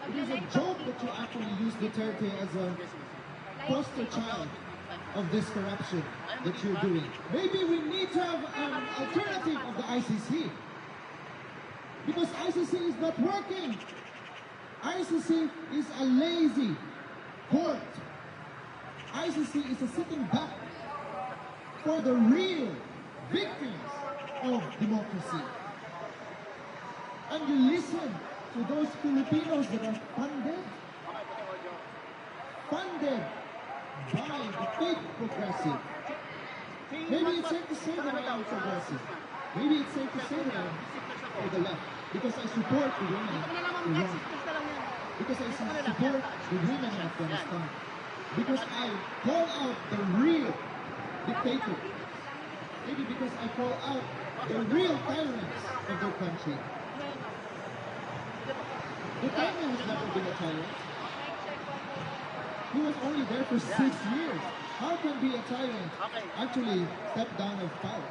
It is a joke that you actually use Duterte as a poster child of this corruption that you're doing. Maybe we need to have an alternative of the ICC. Because ICC is not working. ICC is a lazy court. ICC is a sitting back for the real victims of democracy. And you listen to those Filipinos that are funded by the fake progressive. Maybe it's safe to say that I'm progressive. Maybe it's safe to say that I'm for the left. Because I support the women in Iran. Because I support the women in Afghanistan. Because I call out the real dictator. Maybe because I call out the real tyrants of their country. Duterte has never been a tyrant. He was only there for 6 years. How can be a tyrant actually step down of power?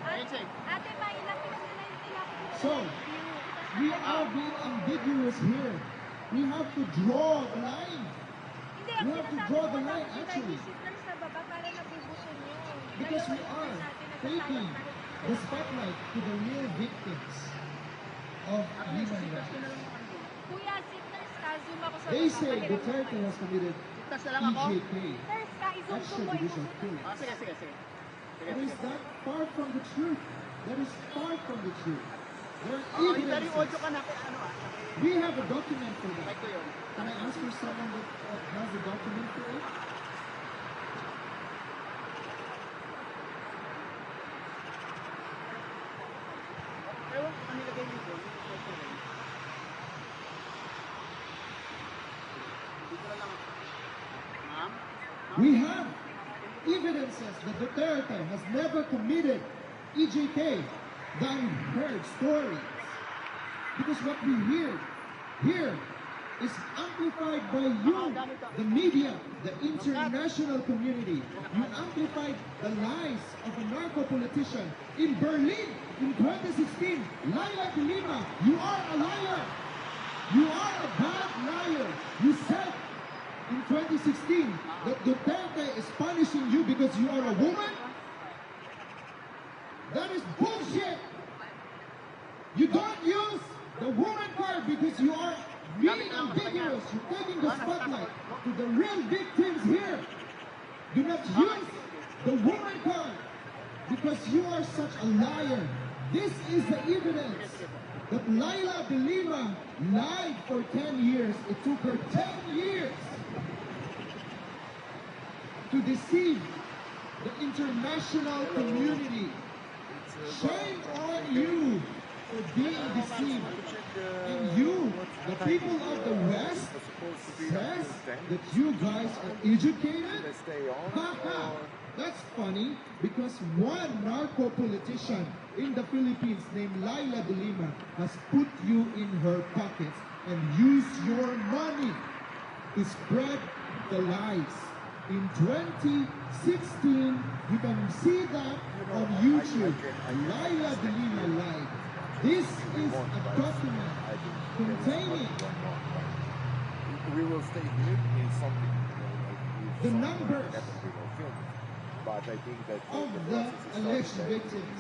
So, we are being ambiguous here. We have to draw the line. We have to draw the line actually. Because we are taking the spotlight to the real victims of human rights. They say Duterte has committed EJK, extrajudicial coup. That is not far from the truth. That is far from the truth. There are evidences. We have a document for that. Can I ask for someone that has a document for it? We have evidences that Duterte has never committed EJK, the unheard stories. Because what we hear here is amplified by you, the media, the international community. You amplified the lies of a narco-politician in Berlin in 2016. Laila de Lima, you are a liar. You are a bad liar. You said in 2016 that Duterte is punishing you because you are a woman? That is bullshit! You don't use the woman card because you are being ambiguous. You're taking the spotlight to the real victims here. Do not use the woman card because you are such a liar. This is the evidence that Laila de Lima lied for 10 years. It took her 10 years to deceive the international community. Shame on you for being deceived. And you, the people of the West, says that you guys are educated? Haha! That's funny because one narco politician in the Philippines named Laila de Lima has put you in her pockets and used your money to spread the lies. In 2016, you can see that on YouTube. Laila de Lima lied. This is a document containing we will stay here in something the numbers but I think that of the alleged victims.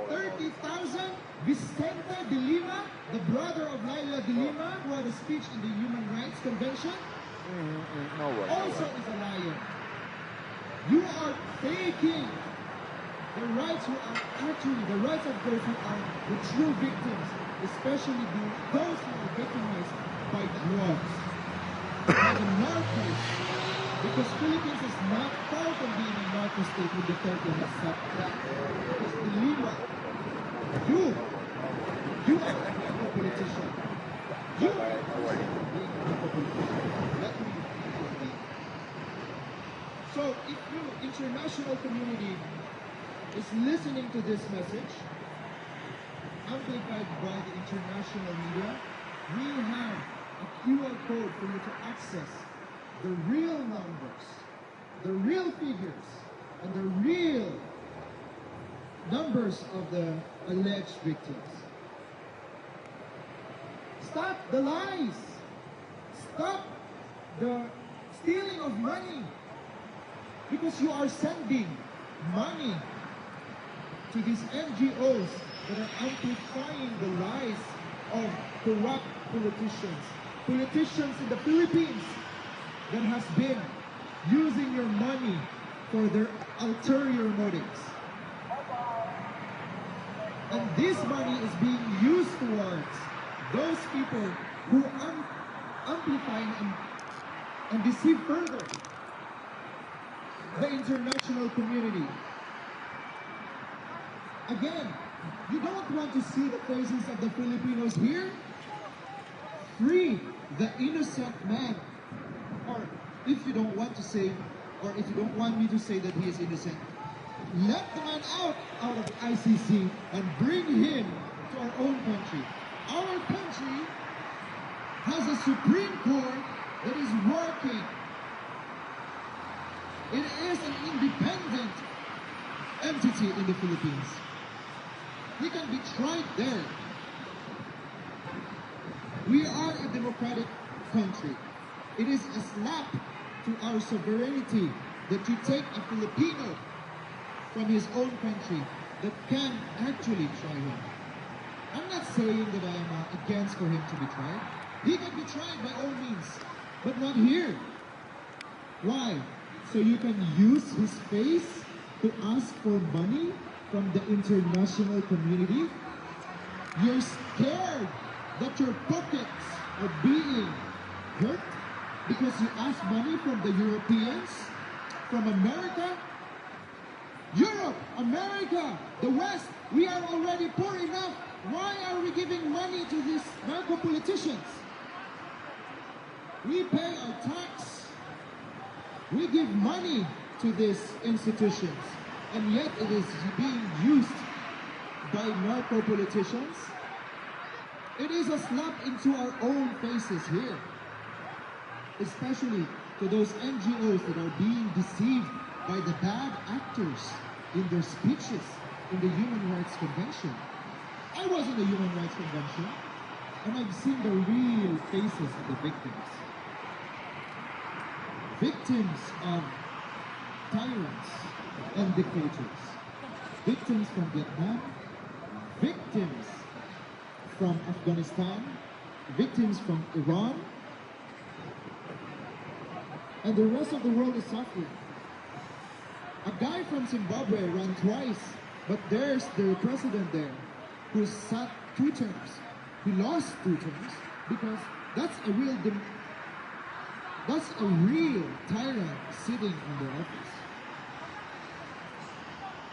30,000. Vicente de Lima, the brother of Laila de Lima, who had a speech in the Human Rights Convention, also is a liar. You are taking the rights who are actually the rights of those who are the true victims, especially those who are victimized by drugs, by the narcos, because Philippines is not far from being a narco state with the Duterte has set that. Because the Lima, you are a narco politician. You are being a narco politician. Let me repeat that. So if you, international community, is listening to this message, amplified by the international media, we have a QR code for you to access the real numbers, the real figures, and the real numbers of the alleged victims. Stop the lies! stop the stealing of money, because you are sending money to these NGOs that are amplifying the lies of corrupt politicians. Politicians in the Philippines that has been using your money for their ulterior motives. And this money is being used towards those people who amplify and deceive further the international community. Again, you don't want to see the faces of the Filipinos here? Free the innocent man. Or if you don't want to say, or if you don't want me to say that he is innocent, let the man out of the ICC and bring him to our own country. Our country has a Supreme Court that is working. It is an independent entity in the Philippines. He can be tried there. We are a democratic country. It is a slap to our sovereignty that you take a Filipino from his own country that can actually try him. I'm not saying that I am against for him to be tried. He can be tried by all means, but not here. Why? So you can use his face to ask for money from the international community? You're scared that your pockets are being hurt because you ask money from the Europeans, from America? Europe, America, the West, we are already poor enough. Why are we giving money to these narco politicians? We pay our tax. We give money to these institutions, and yet it is being used by narco politicians. It is a slap into our own faces here, especially to those NGOs that are being deceived by the bad actors in their speeches in the Human Rights Convention. I was in the Human Rights Convention, and I've seen the real faces of the victims. Victims of tyrants and dictators. Victims from Vietnam. Victims from Afghanistan. Victims from Iran. And the rest of the world is suffering. A guy from Zimbabwe ran twice, but there's the president there who sat 2 terms. He lost 2 terms because that's a real tyrant sitting in the office.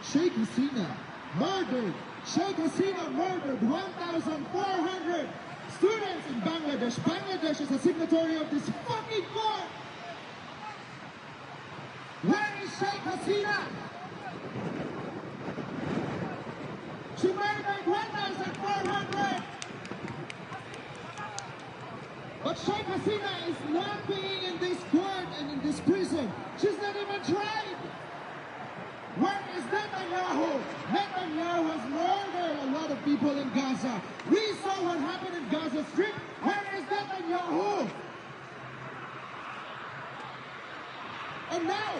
Sheikh Hasina murdered 1,400 students in Bangladesh. Bangladesh is a signatory of this fucking court. Where is Sheikh Hasina? She murdered 1,400. But Sheikh Hasina is not being in this court and in this prison. She's not even tried. Where is Netanyahu? Netanyahu has murdered a lot of people in Gaza. We saw what happened in Gaza Strip. Where is Netanyahu? And now,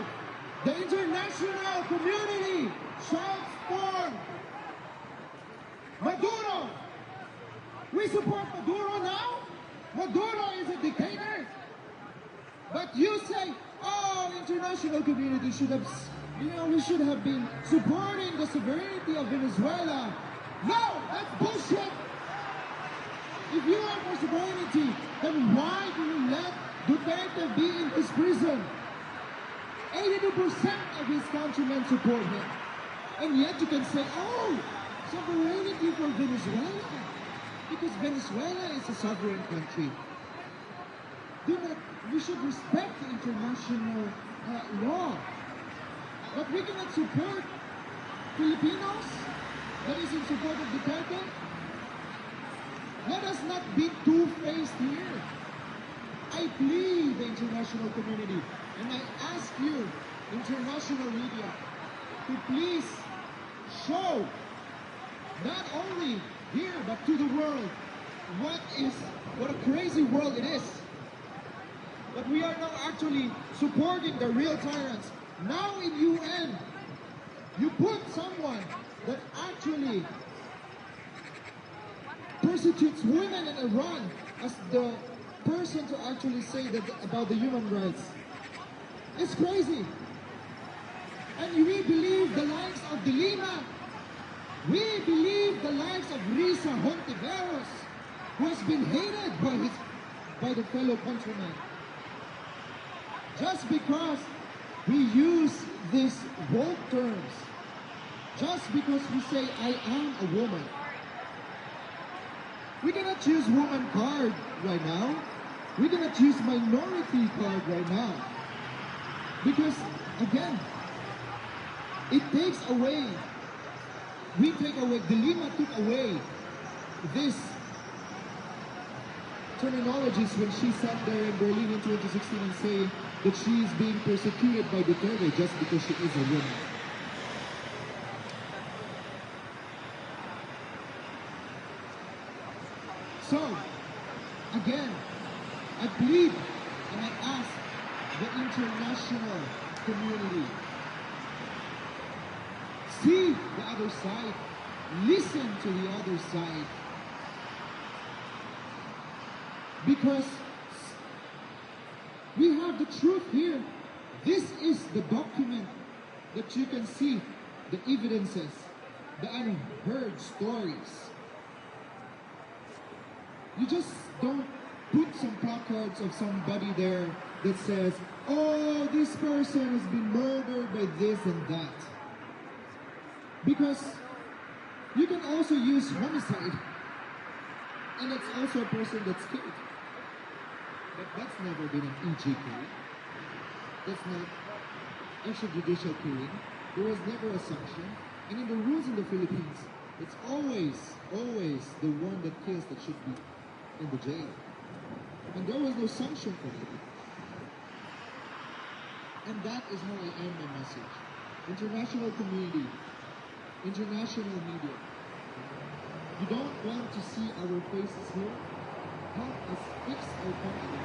the international community shouts for Maduro. We support Maduro now? Maduro is a dictator. But you say, oh, international community should have, we should have been supporting the sovereignty of Venezuela. No, that's bullshit. If you are for sovereignty, then why do you let Duterte be in his prison? 82% of his countrymen support him. And yet you can say, oh, sovereignty for Venezuela. Because Venezuela is a sovereign country. We should respect the international law. But we cannot support Filipinos that is in support of Duterte. Let us not be two-faced here. I plead the international community, and I ask you, international media, to please show, not only here, but to the world, what a crazy world it is. but we are now actually supporting the real tyrants. Now in UN, you put someone that actually persecutes women in Iran as the person to actually say that about the human rights. It's crazy. And we believe the likes of Dilima. We believe the likes of Risa Hontiveros, who has been hated by the fellow countrymen. Just because we use these woke terms, just because we say, I am a woman. We cannot use woman card right now. We cannot use minority card right now. Because, again, it takes away, we take away, Dilima took away this terminologies when she sat there in Berlin in 2016 and say that she is being persecuted by Duterte just because she is a woman. So, again, I plead and I ask the international community, see the other side, listen to the other side, because we have the truth here. This is the document that you can see, the evidences, the unheard stories. You just don't put some placards of somebody there that says, oh, this person has been murdered by this and that. Because you can also use homicide, and it's also a person that's killed. But that's never been an EJK. That's not extrajudicial killing. There was never a sanction. And in the rules in the Philippines, it's always the one that kills that should be in the jail. And there was no sanction for it. And that is how I end my message. International community, international media, you don't want to see our faces here? Help us fix our country.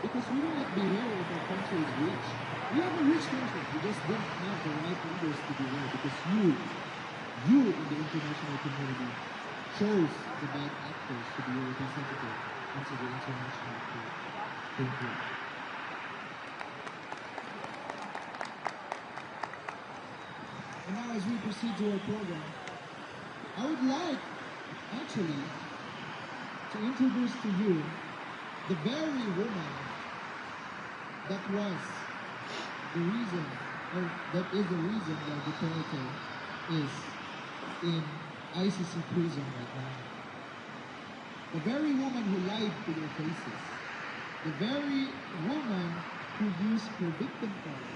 Because we will not be here if our country is rich. We have a rich country. We just don't have the right leaders to be here because you in the international community chose the bad actors to be your representative into the international court. Thank you. And now as we proceed to our program, I would like, actually, to introduce to you the very woman that was the reason, or that is the reason why Duterte is in ICC prison right now. The very woman who lied to their faces. The very woman who used her victim card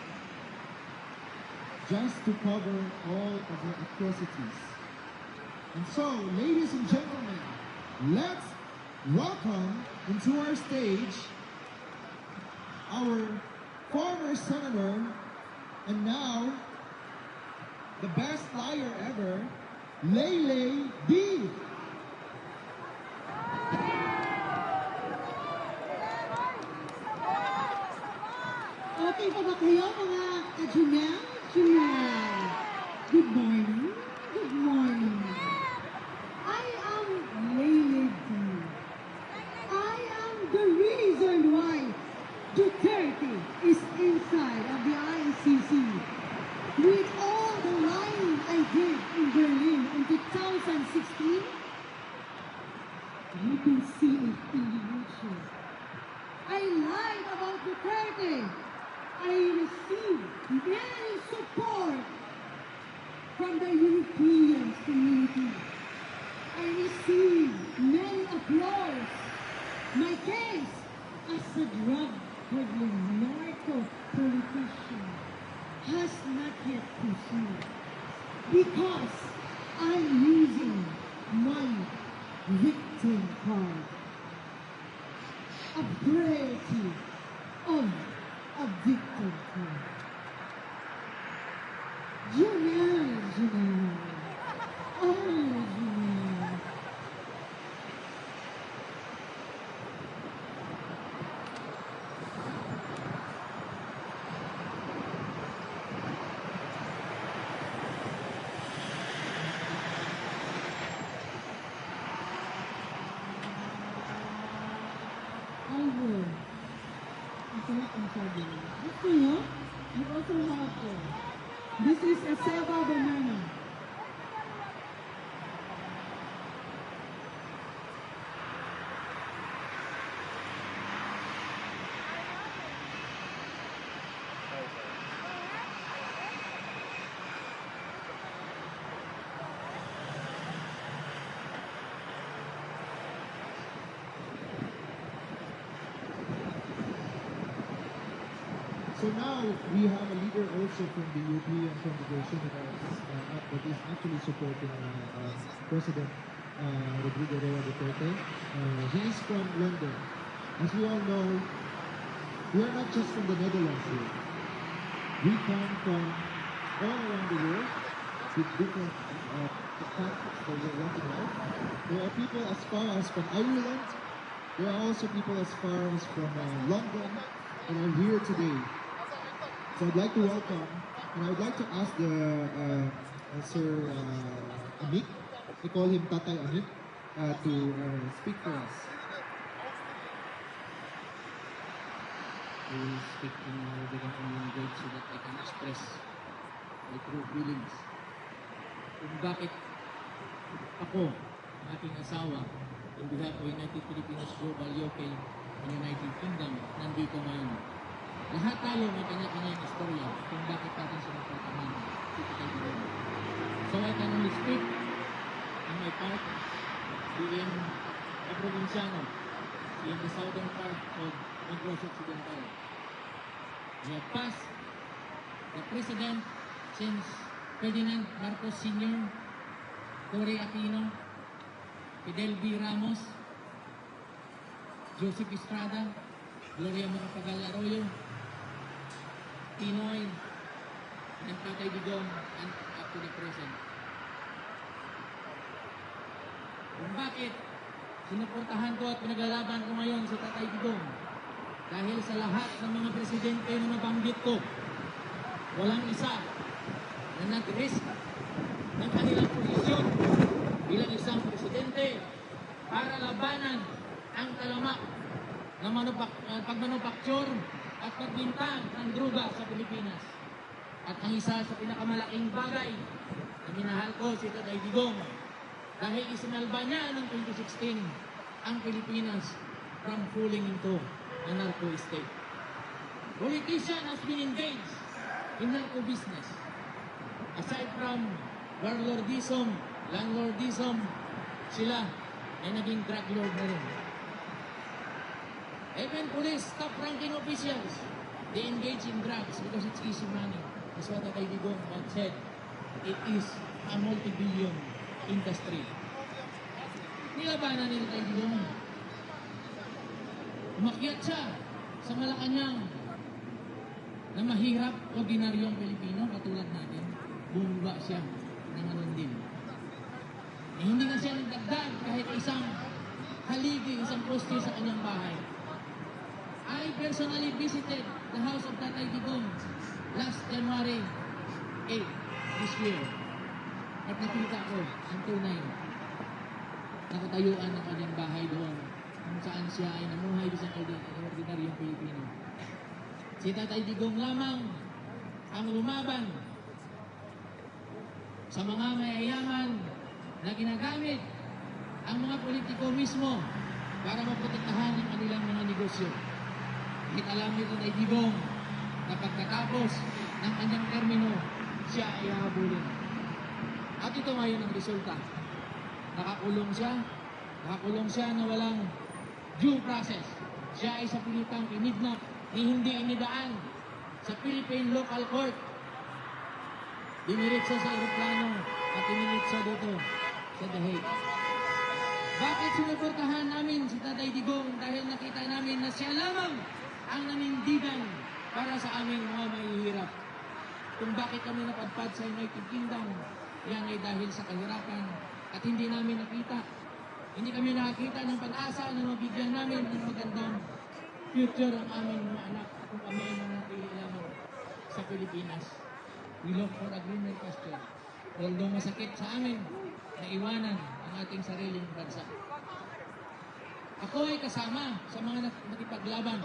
just to cover all of her atrocities. And so, ladies and gentlemen, let's welcome into our stage our former senator and now the best liar ever, Leyley D. Okay pa ba kayo mga ka-Junel? Junel. Good morning. Good morning. I am Leyley D. I am the reason why Duterte is inside of the ICC. With all the lying I did in Berlin in 2016, you can see it in the YouTube. I lied about Duterte. I received many support from the European community. I received many applause. My case as a drug-peddling narco-politician has not yet pursued because I'm using my victim card. A variety of a victim card. Junel. Oh, Junel. masarap ang saging. Gusto nyo? You also have this is a Saba banana. So now we have a leader also from the European congregation that is actually supporting President Rodrigo Roa Duterte. He is from London. As we all know, we are not just from the Netherlands here. We come from all around the world with different tactics that we're working out. There are people as far as from Ireland. There are also people as far as from London that are here today. So I'd like to welcome, and I'd like to ask Sir Amik, we call him Tatay Amik, to speak for us. I will speak in the language so that I can express my true feelings. Kung bakit ako, ang aking asawa, on behalf of United Filipinos Global UK and United Kingdom, nandito ngayon. Lahat tayo may kanya-kanyang istorya kung bakit natin sinuportahan si Tatay Digong. So I can only speak in my part, being a provinciano in the southern part of Negros Occidental. We have passed the President since Ferdinand Marcos Sr., Cory Aquino, Fidel B. Ramos, Joseph Estrada, Gloria Macapagal Arroyo, Pinoy, and Tatay Digong, and up to the present. Kung bakit sinuportahan ko at pinaglalaban ko ngayon si Tatay Digong? Dahil sa lahat ng mga presidente na nabanggit ko, walang isa na nag-risk ng kanilang posisyon bilang isang presidente para labanan ang talamak ng pagmanufacture at pagbinta ng druga sa Pilipinas. At ang isa sa pinakamalaking bagay na minahal ko si Tatay Digong dahil isinalba niya ng 2016 ang Pilipinas from falling into a narco state. Politician has been engaged in narco business. Aside from warlordism, landlordism, sila ay naging drug lord na rin. Even police, top-ranking officials, they engage in drugs because it's easy money. That's what Tatay Digong once said. It is a multi-billion industry. Nilabanan ni Tatay Digong. Umakyat siya sa Malacanang na mahirap, ordinaryong Pilipino, katulad natin. Bumaba siya ng anon din. Hindi na siya nagdagdag kahit isang haligi, isang poste sa kanyang bahay. I personally visited the house of Tatay Digong last January 8 this year. At nakita ko ang tunay nakatayuan ng kanyang bahay doon kung saan siya ay namuhay isang ordinaryong Pilipino. Si Tatay Digong lamang ang lumaban sa mga mayayaman na ginagamit ang mga politiko mismo para maprotektahan ang kanilang mga negosyo. Kahit alam ni Tatay Digong na pagkatapos ng kanyang termino, siya ay hahabulin. At ito ngayon ang resulta. Nakakulong siya na walang due process. Siya ay sa pilitang kinidnap ni hindi inidaan sa Philippine Local Court. Diniritso sa aeroplano at diniritso dito sa The Hague. Bakit sinuportahan namin si Tatay Digong? Dahil nakita namin na siya lamang ang nanindigan para sa aming mga mahihirap. Kung bakit kami napadpad sa United Kingdom, yan ay dahil sa kahirapan at hindi namin nakita. Hindi kami nakakita ng pag-asa na mabigyan namin ng magandang future ang aming mga anak kung kami ay manatili lamang sa Pilipinas. We look for a greener pasture. Although masakit sa amin na iwanan ang ating sariling bansa. Ako ay kasama sa mga nakipaglaban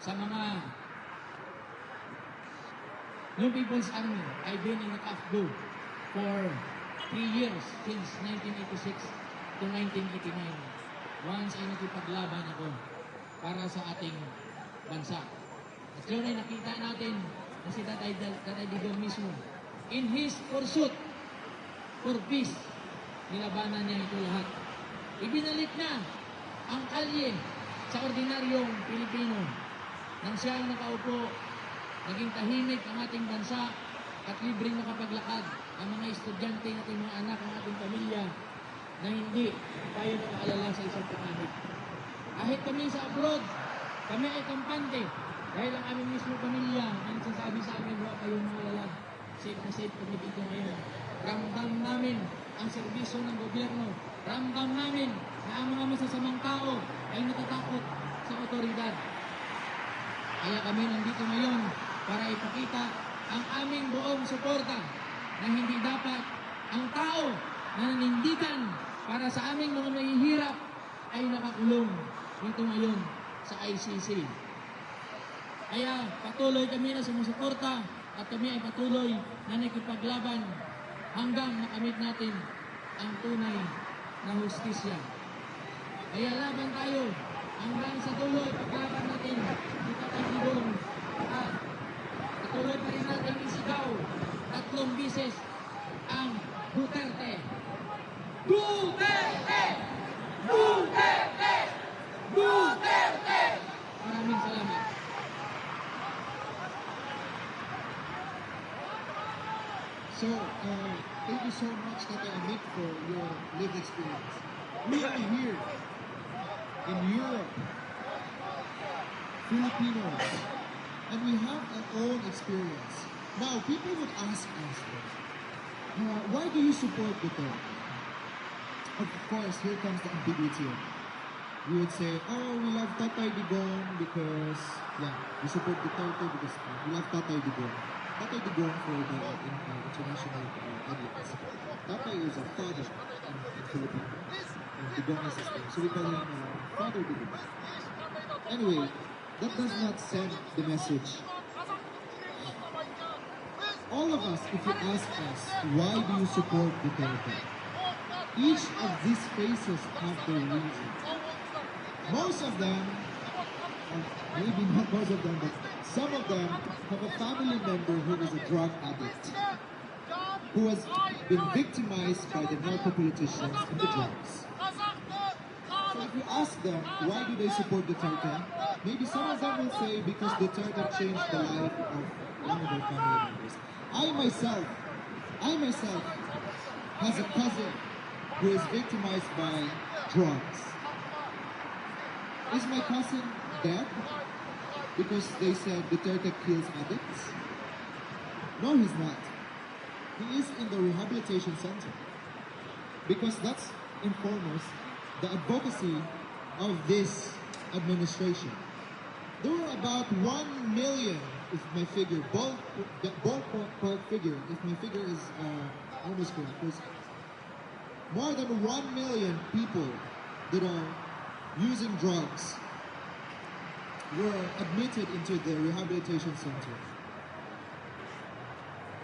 sa mga New People's Army. I've been in the CAFGO for 3 years, since 1986 to 1989. Once ay nakipaglaban ako para sa ating bansa. At yun ay nakita natin na si Tatay Digong mismo, in his pursuit for peace, nilabanan niya ito lahat. Ibinalik na ang kalye sa ordinaryong Pilipino. Nang siya ang nakaupo, naging tahimik ang ating bansa at libreng nakapaglakad ang mga estudyante, ating mga anak, ang ating pamilya na hindi tayo nakaalala sa isang panganib. Kahit kami sa abroad, kami ay kampante dahil ang aming mismo pamilya ang nagsasabi sa amin, huwag kayong maalala. Safe na safe kami dito ngayon. Ramdam namin ang serbisyo ng gobyerno. Ramdam namin na ang mga masasamang tao ay natatakot sa otoridad. Kaya kami nandito ngayon para ipakita ang aming buong suporta na hindi dapat ang tao na nanindigan para sa aming mga mahihirap ay nakakulong dito ngayon sa ICC. Kaya patuloy kami na sumusuporta at kami ay patuloy na nakipaglaban hanggang makamit natin ang tunay na hustisya. Kaya laban tayo hanggang sa dulo, paglaban natin si Tatay Digong at patuloy pa rin natin isigaw 3 bisis ang Duterte. Duterte! Duterte! Duterte! Maraming salamat. So, thank you so much, Tatay Amit, for your lived experience. We are here in Europe, Filipinos, and we have our own experience. Now, people would ask us, why do you support Duterte? Of course, here comes the ambiguity. We would say, oh, we love Tatay Digong because, yeah, we support Duterte because we love Tatay Digong. Tatay Digong for the international audience. Tatay is a father in Filipino, and Digong is his name. So we call him Father Digong. Anyway, that does not send the message. All of us, if you ask us, why do you support Duterte? Each of these faces have their reason. Most of them, or maybe not most of them, but some of them have a family member who is a drug addict, who has been victimized by the narco-politicians and the drugs. So if you ask them, why do they support Duterte? Maybe some of them will say, because Duterte changed the life of one of their family members. I myself has a cousin who is victimized by drugs. Is my cousin dead because they said Duterte kills addicts? No, he's not. He is in the rehabilitation center because that's, in foremost, the advocacy of this administration. There were about 1 million, if my figure, ballpark figure, if my figure is almost correct, there's more than 1 million people that are using drugs were admitted into the rehabilitation center.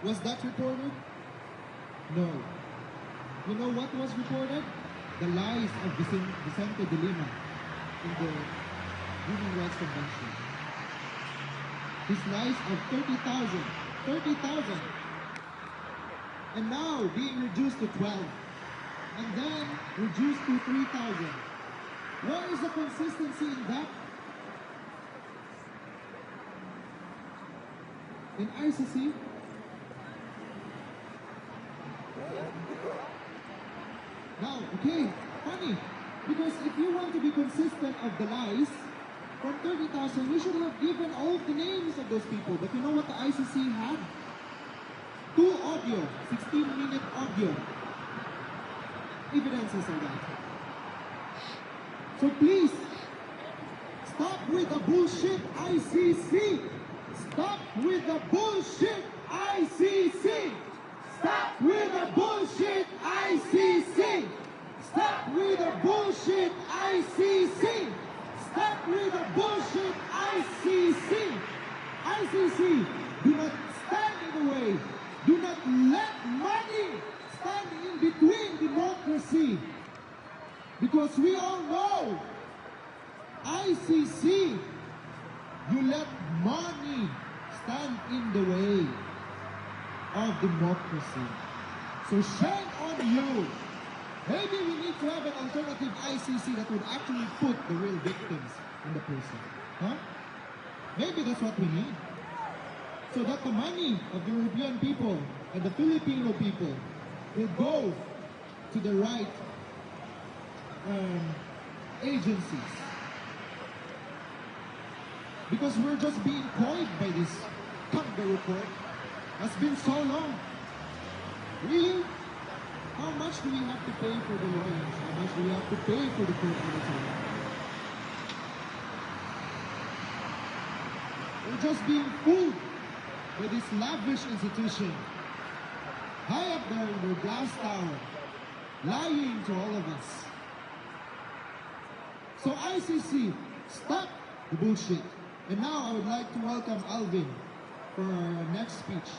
Was that reported? No. You know what was reported? The lies of Vicente de Lima in the Human Rights Convention. His lies of 30,000, and now being reduced to 12, and then reduced to 3,000. Where is the consistency in that? In ICC? Now, okay, funny, because if you want to be consistent of the lies, from 30,000, you should have given all the names of those people. But you know what the ICC had? 2 audio, 16-minute audio evidences of that. So please, stop with the bullshit, ICC! Stop with the bullshit, ICC! Stop with the bullshit, ICC! Stop with the bullshit, ICC! stop with the bullshit ICC. ICC, do not stand in the way. Do not let money stand in between democracy. Because we all know, ICC, you let money stand in the way of democracy. So shame on you. Maybe we need to have an alternative ICC that would actually put the real victims in the prison. Huh? Maybe that's what we need. So that the money of the European people and the Filipino people will go to the right agencies. Because we're just being coyed by this Congo report. It's been so long. Really? How much do we have to pay for the lawyers? How much do we have to pay for the court military? We're just being fooled by this lavish institution. High up there in their glass tower, lying to all of us. So ICC, stop the bullshit. And now I would like to welcome Alvin for our next speech.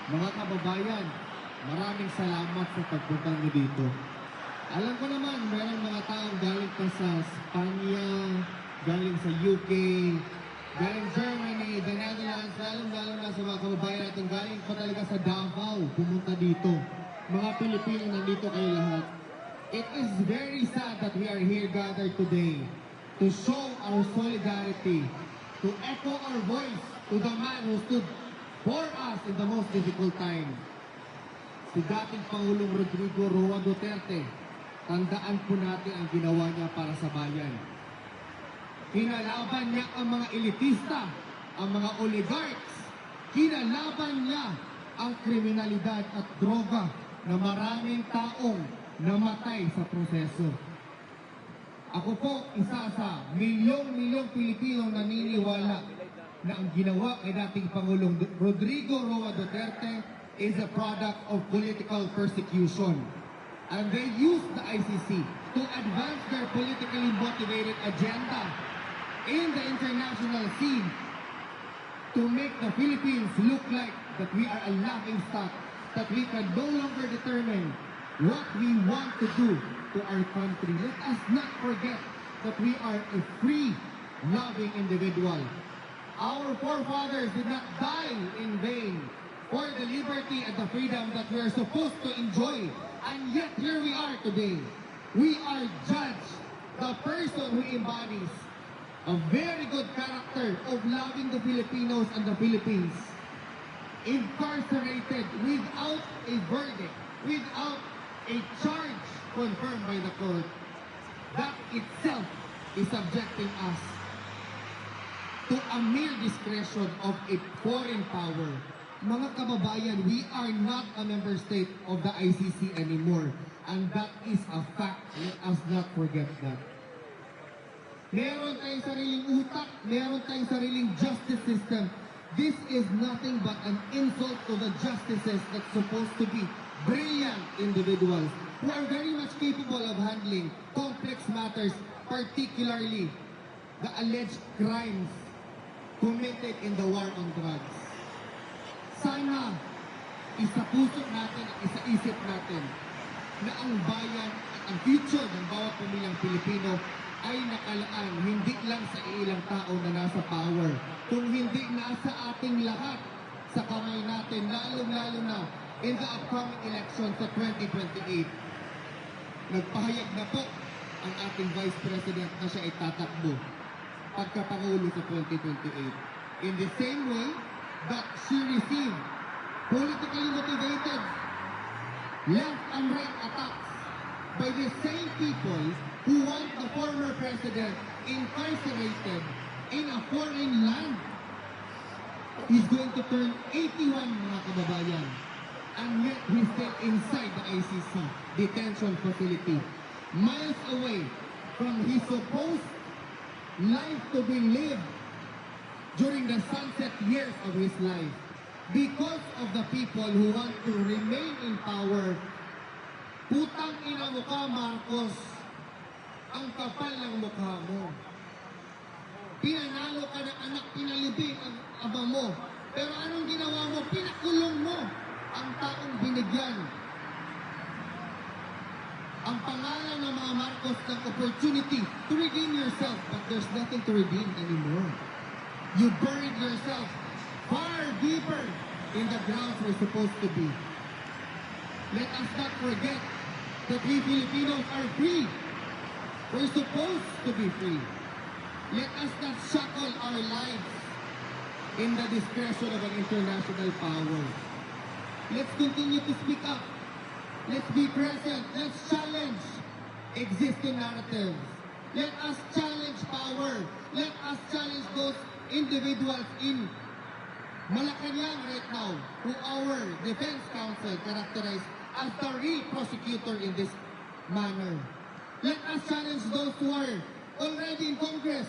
Mga kababayan, maraming salamat sa pagpunta niyo dito. Alam ko naman, mayroong mga taong galing pa sa Spanya, galing sa UK, galing Germany, the Netherlands, lalong-lalo na sa mga kababayan natin, galing pa talaga sa Davao, pumunta dito. Mga Pilipino, nandito kayo lahat. It is very sad that we are here gathered today to show our solidarity, to echo our voice to the man who stood for us in the most difficult time. Si dating Pangulong Rodrigo Roa Duterte, tandaan po natin ang ginawa niya para sa bayan. Kinalaban niya ang mga elitista, ang mga oligarchs. Kinalaban niya ang kriminalidad at droga na maraming taong namatay sa proseso. Ako po, isa sa milyong-milyong Pilipinong naniniwala na ang ginawa kay dating Pangulong Rodrigo Roa Duterte is a product of political persecution. And they used the ICC to advance their politically motivated agenda in the international scene to make the Philippines look like that we are a laughingstock, that we can no longer determine what we want to do to our country. Let us not forget that we are a free, loving individual. Our forefathers did not die in vain for the liberty and the freedom that we are supposed to enjoy. And yet here we are today. We are judged, the person who embodies a very good character of loving the Filipinos and the Philippines, incarcerated without a verdict, without a charge confirmed by the court. That itself is subjecting us to a mere discretion of a foreign power. Mga kababayan, we are not a member state of the ICC anymore. And that is a fact. Let us not forget that. Meron tayong sariling utak, meron tayong sariling justice system. This is nothing but an insult to the justices that's supposed to be brilliant individuals who are very much capable of handling complex matters, particularly the alleged crimes committed in the war on drugs. Sana isa puso natin at isa isip natin na ang bayan at ang future ng bawat pamilyang Pilipino ay nakalaan hindi lang sa ilang tao na nasa power, kung hindi nasa ating lahat sa kamay natin, lalong-lalo na in the upcoming election sa 2028. Nagpahayag na po ang ating Vice President na siya ay tatakbo pagkapangulo sa 2028. In the same way that she received politically motivated left and right attacks by the same people who want the former president incarcerated in a foreign land. He's going to turn 81, mga kababayan. And yet he's still inside the ICC detention facility, miles away from his supposed life to be lived during the sunset years of his life. Because of the people who want to remain in power, putang ina mo ka, Marcos, Ang kapal ng mukha mo. Pinanalo ka ng anak, pinalibing ang ama mo. Pero anong ginawa mo? Pinakulong mo ang taong binigyan ang pangalan ng mga Marcos ng opportunity to redeem yourself, but there's nothing to redeem anymore. You buried yourself far deeper in the grounds we're supposed to be. Let us not forget that we Filipinos are free. We're supposed to be free. Let us not shackle our lives in the discretion of an international power. Let's continue to speak up. Let's be present. Let's challenge existing narratives. Let us challenge power. Let us challenge those individuals in Malacanang right now who our defense counsel characterized as the real prosecutor in this manner. Let us challenge those who are already in Congress,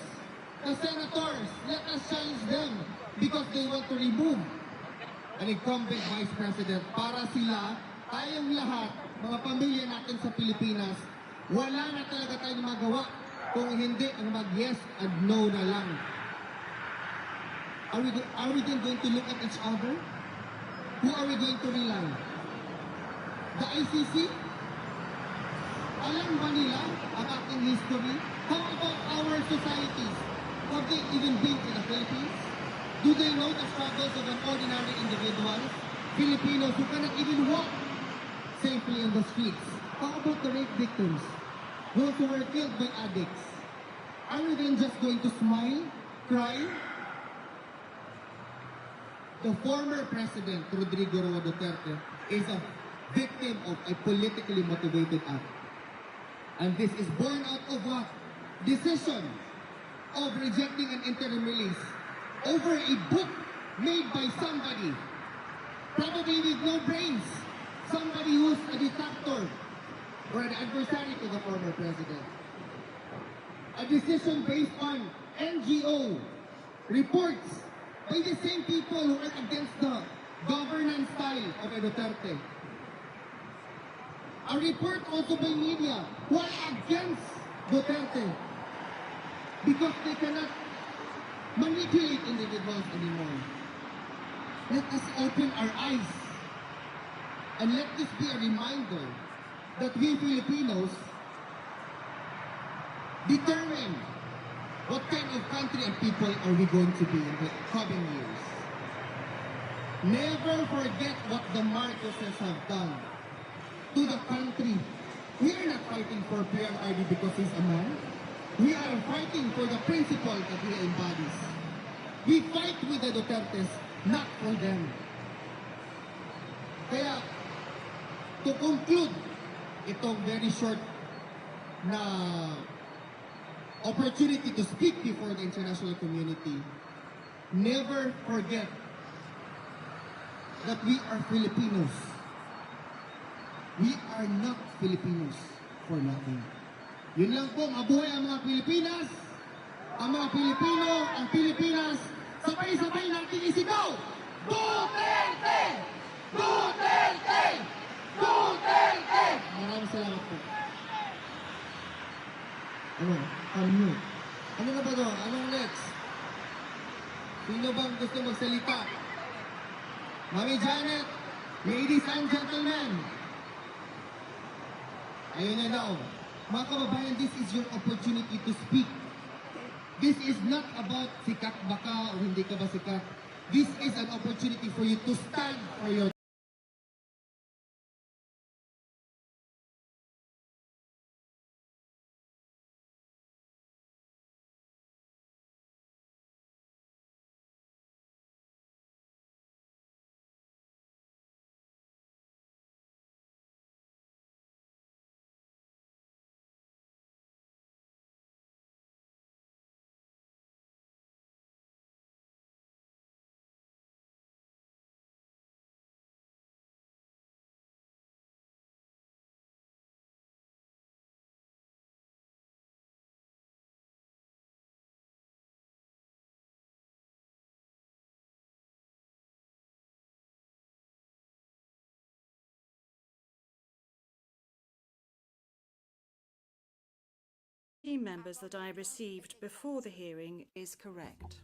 the senators. Let us challenge them because they want to remove an incumbent vice president para sila, tayong lahat, mga pamilya natin sa Pilipinas, wala na talaga tayong magawa kung hindi ang mag-yes and no na lang. Are we then going to look at each other? Who are we going to rely? The ICC? Alam ba nila ang ating history? How about our societies? Have they even been in the Philippines? Do they know the struggles of an ordinary individual? Filipinos who cannot even walk safely in the streets. How about the rape victims? Those who were killed by addicts? Are we then just going to smile, cry? The former president, Rodrigo Roa Duterte, is a victim of a politically motivated act. And this is born out of a decision of rejecting an interim release over a book made by somebody, probably with no brains, somebody who's a detractor or an adversary to the former president. A decision based on NGO reports by the same people who are against the governance style of Duterte. A report also by media who are against Duterte because they cannot manipulate individuals anymore. Let us open our eyes and let this be a reminder that we Filipinos determine what kind of country and people are we going to be in the coming years. Never forget what the Marcoses have done to the country. We are not fighting for PRRD because he's a man. We are fighting for the principle that he embodies. We fight with the Dutertes, not for them. Kaya, to conclude itong very short na opportunity to speak before the international community, never forget that we are Filipinos. We are not Filipinos for nothing. Yun lang po, mabuhay ang mga Pilipinas, ang mga Pilipino, ang Pilipinas, sabay-sabay natin isigaw! Duterte! Duterte! Duterte! Maraming salamat po. Ano? Unmute. Ano na ba to? Anong next? Sino bang gusto magsalita? Mami Janet, ladies and gentlemen, ayun na daw. Mga kababayan, this is your opportunity to speak. This is not about sikat ba ka o hindi ka ba sikat. This is an opportunity for you to stand for your team members that I received before the hearing is correct.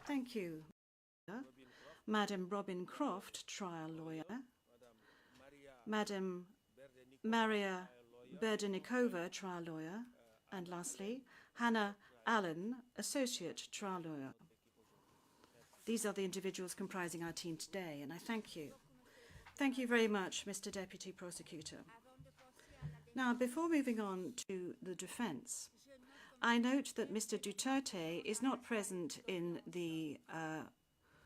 Thank you. Madam Robin Croft, trial lawyer. Madam Maria Berdenikova, trial lawyer. And lastly, Hannah Allen, associate trial lawyer. These are the individuals comprising our team today, and I thank you. Thank you very much, Mr. Deputy Prosecutor. Now, before moving on to the defense, I note that Mr. Duterte is not present in the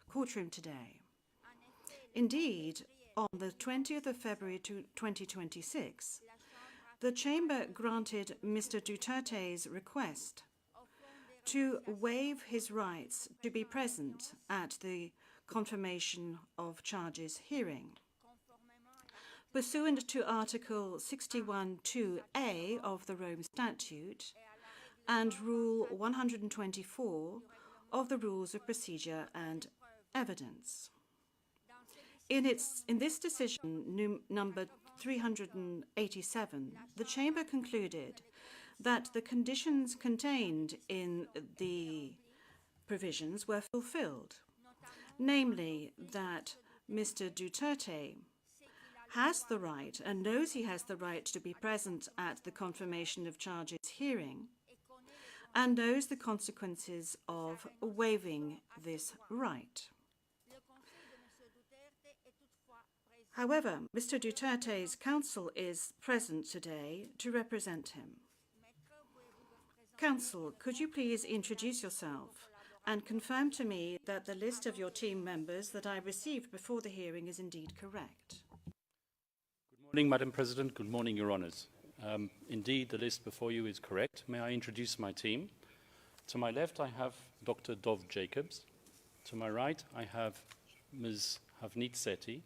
courtroom today. Indeed, on the 20th of February 2026, the Chamber granted Mr. Duterte's request to waive his rights to be present at the confirmation of charges hearing. Pursuant to Article 61(2)(a) of the Rome Statute and Rule 124 of the Rules of Procedure and Evidence. In this decision, number 387, the Chamber concluded that the conditions contained in the provisions were fulfilled, namely that Mr. Duterte has the right and knows he has the right to be present at the confirmation of charges hearing and knows the consequences of waiving this right. However, Mr. Duterte's counsel is present today to represent him. Counsel, could you please introduce yourself and confirm to me that the list of your team members that I received before the hearing is indeed correct? Good morning, Madam President. Good morning, Your Honours. Indeed, the list before you is correct. May I introduce my team? To my left, I have Dr. Dov Jacobs. To my right, I have Ms. Havnit Sethi.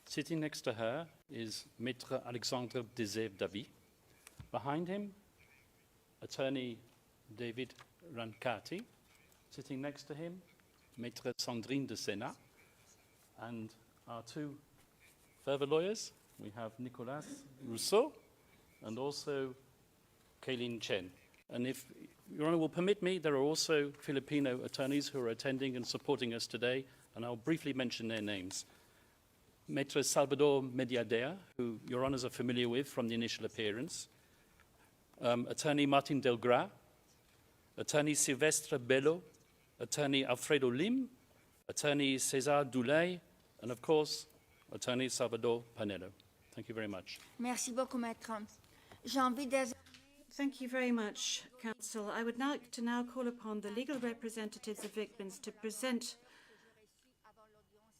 Sitting next to her is Maître Alexandre Dezev-Davy. Behind him, Attorney David Rancati. Sitting next to him, Maître Sandrine de Sena. And our two further lawyers, we have Nicolas Rousseau and also Kaylin Chen. And if Your Honour will permit me, there are also Filipino attorneys who are attending and supporting us today, and I'll briefly mention their names. Maître Salvador Mediadea, who Your Honours are familiar with from the initial appearance. Attorney Martin Delgras, Attorney Silvestre Bello, Attorney Alfredo Lim, Attorney César Doulay, and of course, Attorney Salvador Panello. Thank you very much. Merci beaucoup, maître. J'ai envie de... Thank you very much, Counsel. I would like to now call upon the legal representatives of victims to present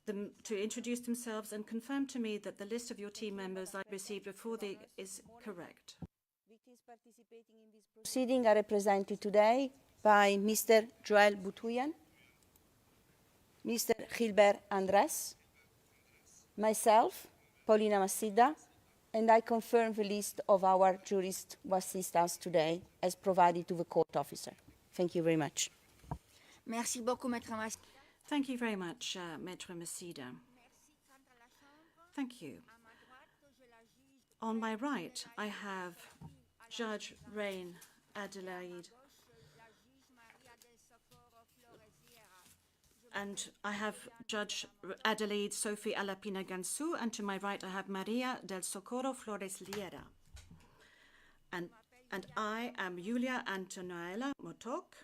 them, to introduce themselves and confirm to me that the list of your team members I received before is correct. Victims participating in this proceeding are represented today by Mr. Joel Butuyan, Mr. Gilbert Andres, myself, Paulina Massidda, and I confirm the list of our jurists who assist us today as provided to the court officer. Thank you very much. Merci beaucoup, Maître Massidda. Thank you very much, Maître Massidda. Thank you. On my right, I have Judge Rain Adelaide, and I have Judge Adelaide Sophie Alapina Gansu, and to my right I have Maria del Socorro Flores Liera. And I am Julia Antonuela Motok,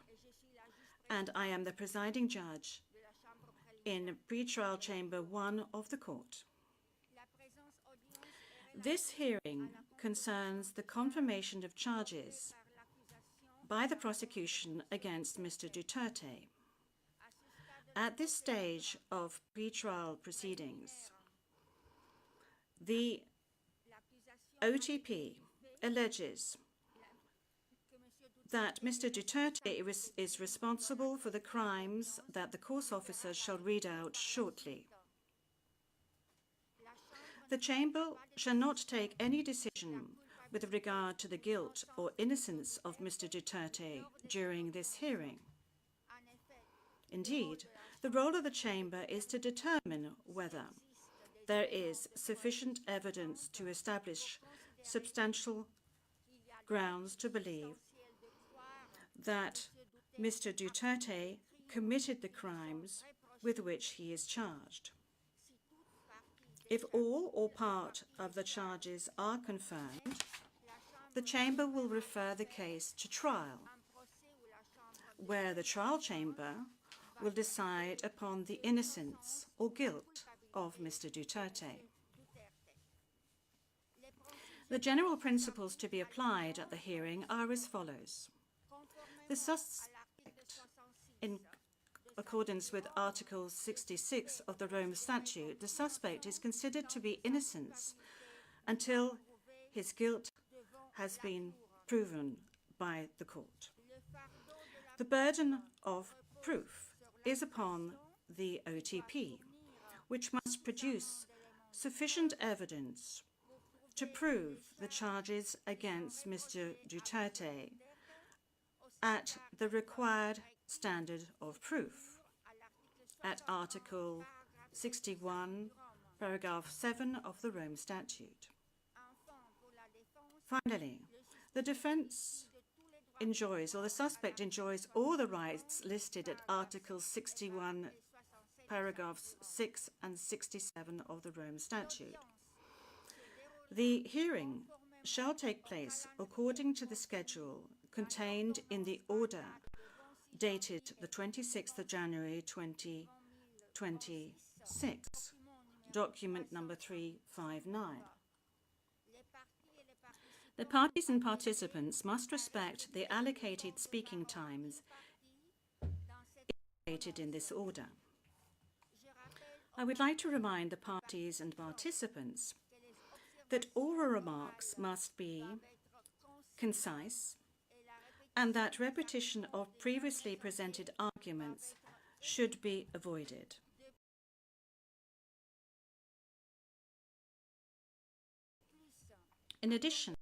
and I am the presiding judge in Pretrial Chamber 1 of the court. This hearing concerns the confirmation of charges by the prosecution against Mr. Duterte. At this stage of pretrial proceedings, the OTP alleges that Mr. Duterte is responsible for the crimes that the course officer shall read out shortly. The Chamber shall not take any decision with regard to the guilt or innocence of Mr. Duterte during this hearing. Indeed, the role of the Chamber is to determine whether there is sufficient evidence to establish substantial grounds to believe that Mr. Duterte committed the crimes with which he is charged. If all or part of the charges are confirmed, the Chamber will refer the case to trial, where the trial chamber will decide upon the innocence or guilt of Mr. Duterte. The general principles to be applied at the hearing are as follows. The suspect, in accordance with Article 66 of the Rome Statute, the suspect is considered to be innocent until his guilt has been proven by the court. The burden of proof is upon the OTP, which must produce sufficient evidence to prove the charges against Mr. Duterte at the required standard of proof, at Article 61, paragraph 7 of the Rome Statute. Finally, the defense enjoys, or the suspect enjoys, all the rights listed at Article 61, paragraphs 6 and 67 of the Rome Statute. The hearing shall take place according to the schedule contained in the order dated the 26th of January 2026, document number 359. The parties and participants must respect the allocated speaking times indicated in this order. I would like to remind the parties and participants that oral remarks must be concise and that repetition of previously presented arguments should be avoided. In addition,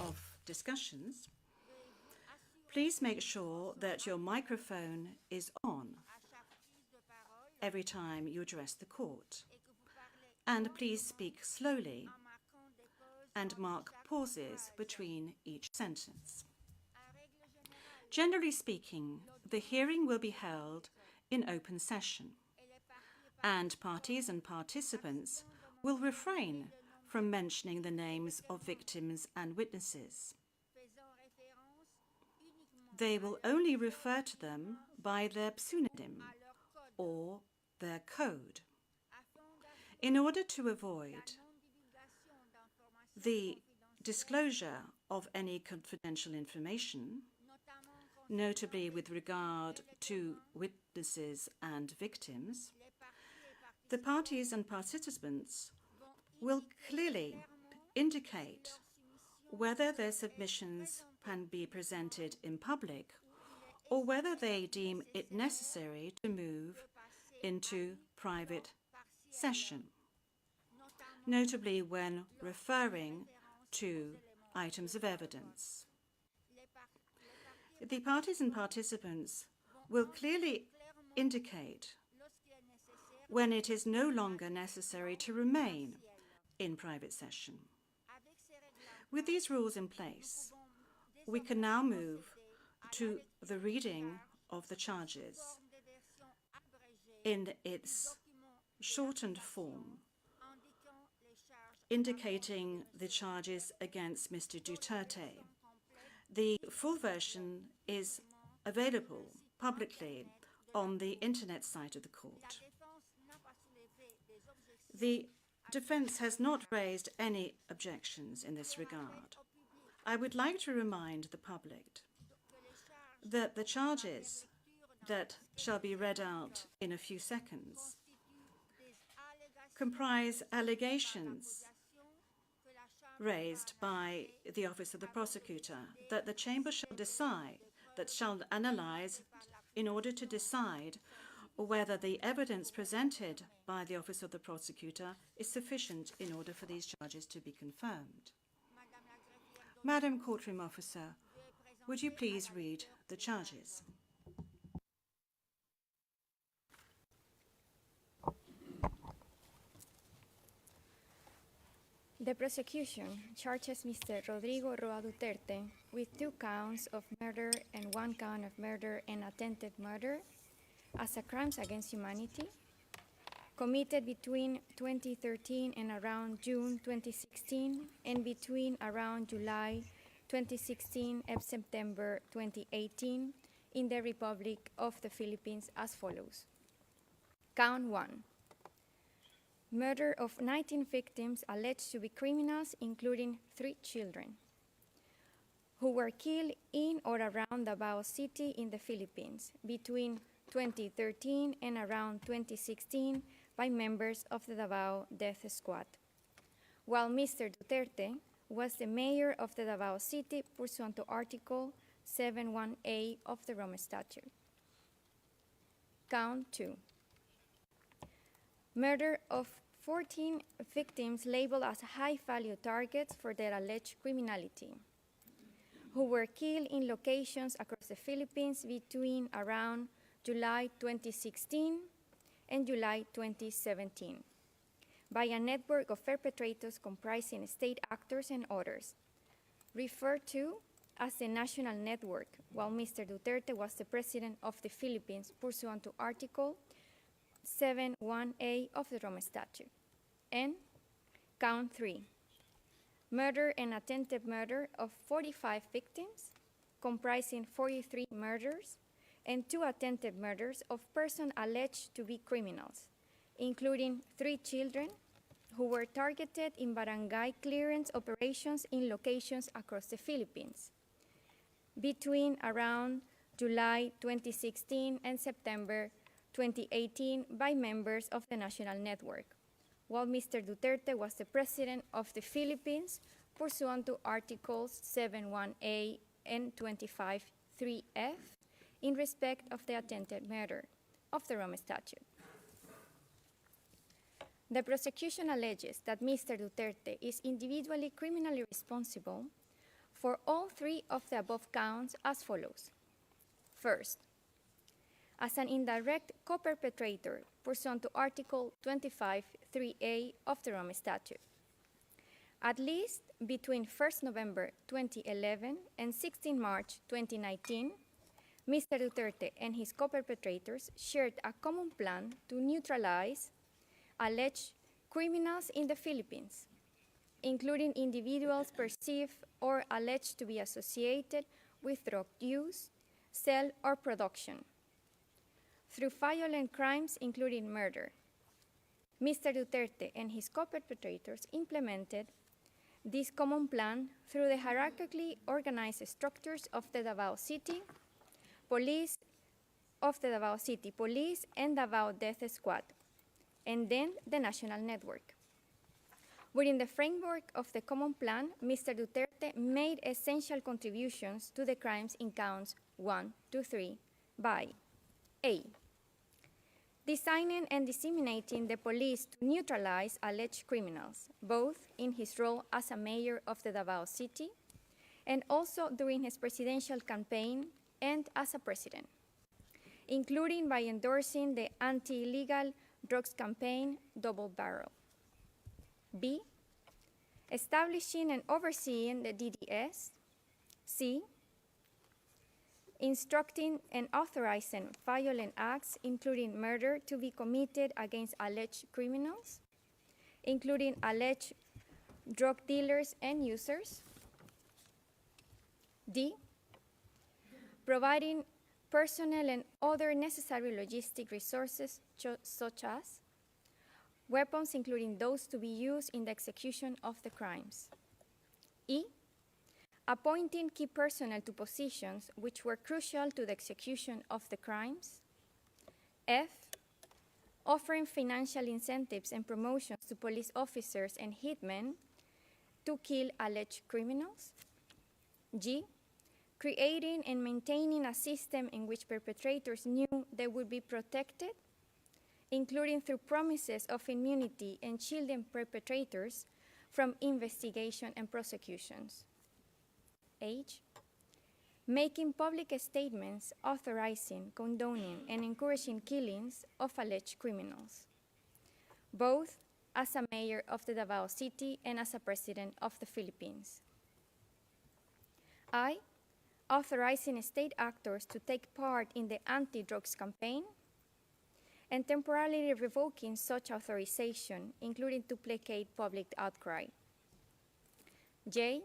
of discussions, please make sure that your microphone is on every time you address the court. And please speak slowly and mark pauses between each sentence. Generally speaking, the hearing will be held in open session, and parties and participants will refrain from mentioning the names of victims and witnesses. They will only refer to them by their pseudonym or their code. In order to avoid the disclosure of any confidential information, notably with regard to witnesses and victims, the parties and participants will clearly indicate whether their submissions can be presented in public or whether they deem it necessary to move into private session, notably when referring to items of evidence. The parties and participants will clearly indicate when it is no longer necessary to remain in private session. With these rules in place, we can now move to the reading of the charges in its shortened form, indicating the charges against Mr. Duterte. The full version is available publicly on the internet site of the court. The defense has not raised any objections in this regard. I would like to remind the public that the charges that shall be read out in a few seconds comprise allegations raised by the Office of the Prosecutor that the Chamber shall decide, that shall analyze in order to decide whether the evidence presented by the Office of the Prosecutor is sufficient in order for these charges to be confirmed. Madam Courtroom Officer, would you please read the charges? The prosecution charges Mr. Rodrigo Roa Duterte with 2 counts of murder and 1 count of murder and attempted murder as a crimes against humanity committed between 2013 and around June 2016 and between around July 2016 and September 2018 in the Republic of the Philippines as follows. Count 1. Murder of 19 victims alleged to be criminals, including 3 children, who were killed in or around Davao City in the Philippines between 2013 and around 2016 by members of the Davao Death Squad, while Mr. Duterte was the mayor of the Davao City pursuant to Article 71A of the Rome Statute. Count 2. Murder of 14 victims labeled as high-value targets for their alleged criminality, who were killed in locations across the Philippines between around July 2016 and July 2017 by a network of perpetrators comprising state actors and others, referred to as the National Network, while Mr. Duterte was the president of the Philippines pursuant to Article 71A of the Rome Statute. And count 3. Murder and attempted murder of 45 victims, comprising 43 murders and 2 attempted murders of persons alleged to be criminals, including 3 children who were targeted in barangay clearance operations in locations across the Philippines between around July 2016 and September 2018 by members of the National Network, while Mr. Duterte was the president of the Philippines pursuant to Articles 71A and 25(3)(f in respect of the attempted murder of the Rome Statute. The prosecution alleges that Mr. Duterte is individually criminally responsible for all 3 of the above counts as follows. First, as an indirect co-perpetrator pursuant to Article 25(3)(a of the Rome Statute. At least between 1st November 2011 and 16 March 2019, Mr. Duterte and his co-perpetrators shared a common plan to neutralize alleged criminals in the Philippines, including individuals perceived or alleged to be associated with drug use, sale, or production, through violent crimes including murder. Mr. Duterte and his co-perpetrators implemented this common plan through the hierarchically organized structures of the Davao City Police, Police and Davao Death Squad, and then the National Network. Within the framework of the common plan, Mr. Duterte made essential contributions to the crimes in counts 1 to 3 by A. Designing and disseminating the police to neutralize alleged criminals, both in his role as a mayor of the Davao City and also during his presidential campaign and as a president, including by endorsing the anti-illegal drugs campaign Double Barrel. B. Establishing and overseeing the DDS. C. Instructing and authorizing violent acts, including murder, to be committed against alleged criminals, including alleged drug dealers and users. D. Providing personnel and other necessary logistic resources, such as weapons, including those to be used in the execution of the crimes. E. Appointing key personnel to positions which were crucial to the execution of the crimes. F. Offering financial incentives and promotions to police officers and hitmen to kill alleged criminals. G. Creating and maintaining a system in which perpetrators knew they would be protected, including through promises of immunity and shielding perpetrators from investigation and prosecutions. H. Making public statements authorizing, condoning, and encouraging killings of alleged criminals, both as a mayor of the Davao City and as a president of the Philippines. I, authorizing state actors to take part in the anti-drugs campaign and temporarily revoking such authorization, including to placate public outcry. J,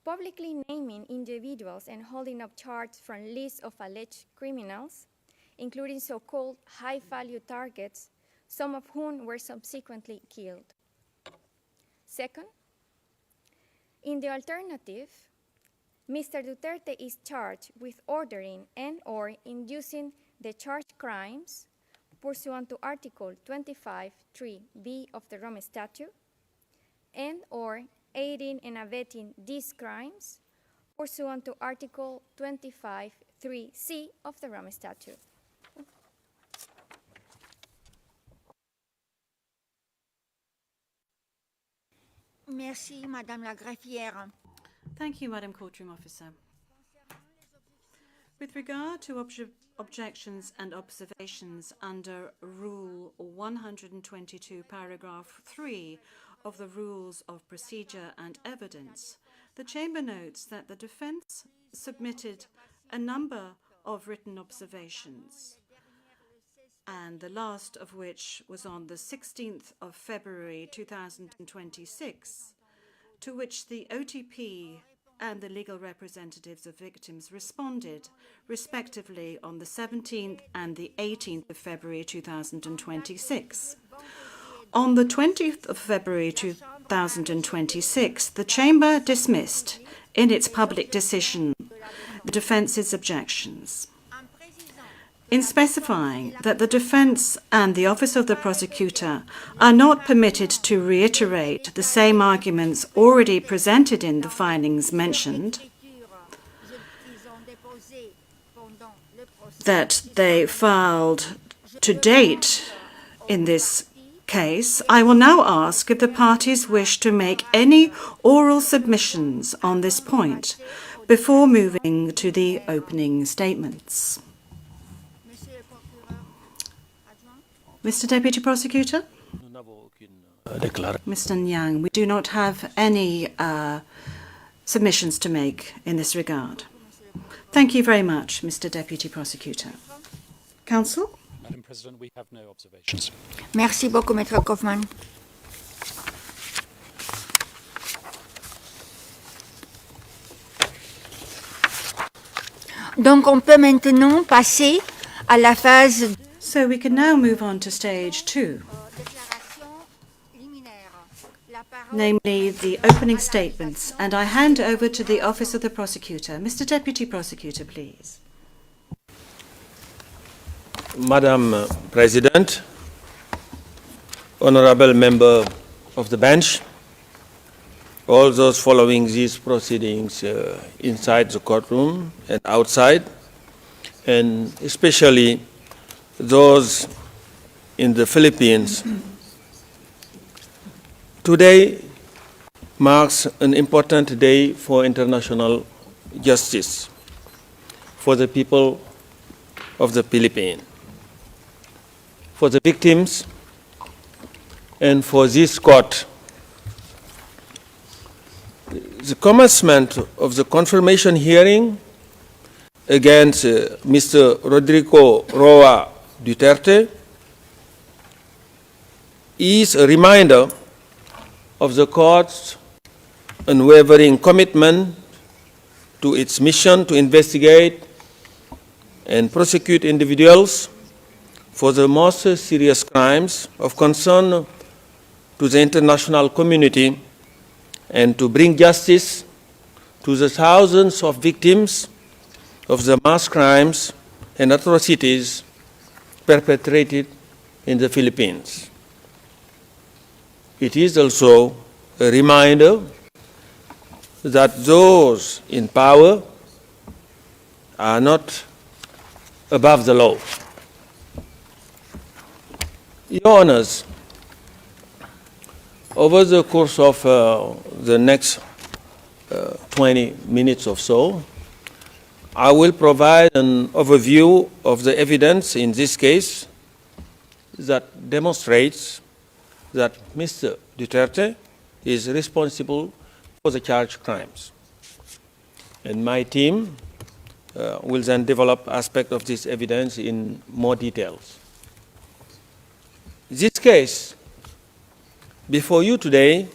publicly naming individuals and holding up charts from lists of alleged criminals, including so-called high-value targets, some of whom were subsequently killed. Second, in the alternative, Mr. Duterte is charged with ordering and/or inducing the charged crimes pursuant to Article 25(3)(b) of the Rome Statute and/or aiding and abetting these crimes pursuant to Article 25(3)(c) of the Rome Statute. Merci, Madame la greffière. Thank you, Madam Courtroom Officer. With regard to objections and observations under Rule 122, paragraph 3 of the Rules of Procedure and Evidence, the Chamber notes that the defense submitted a number of written observations, and the last of which was on the 16th of February 2026, to which the OTP and the legal representatives of victims responded, respectively, on the 17th and the 18th of February 2026. On the 20th of February 2026, the Chamber dismissed, in its public decision, the defence's objections. In specifying that the defense and the Office of the Prosecutor are not permitted to reiterate the same arguments already presented in the findings mentioned, that they filed to date in this case, I will now ask if the parties wish to make any oral submissions on this point before moving to the opening statements. Mr. Deputy Prosecutor? Mr. Nyang, we do not have any submissions to make in this regard. Thank you very much, Mr. Deputy Prosecutor. Counsel? Madam President, we have no observations. Merci beaucoup, Maître Kaufmann. Donc, on peut maintenant passer à la phase. So we can now move on to stage 2, namely the opening statements, and I hand over to the Office of the Prosecutor. Mr. Deputy Prosecutor, please. Madam President, honorable member of the bench, all those following these proceedings inside the courtroom and outside, and especially those in the Philippines. Today marks an important day for international justice for the people of the Philippines, for the victims, and for this court. The commencement of the confirmation hearing against Mr. Rodrigo Roa Duterte is a reminder of the court's unwavering commitment to its mission to investigate and prosecute individuals for the most serious crimes of concern to the international community and to bring justice to the thousands of victims of the mass crimes and atrocities perpetrated in the Philippines. It is also a reminder that those in power are not above the law. Your Honors, over the course of the next 20 minutes or so, I will provide an overview of the evidence in this case that demonstrates that Mr. Duterte is responsible for the charged crimes. And my team will then develop aspects of this evidence in more details. This case before you today,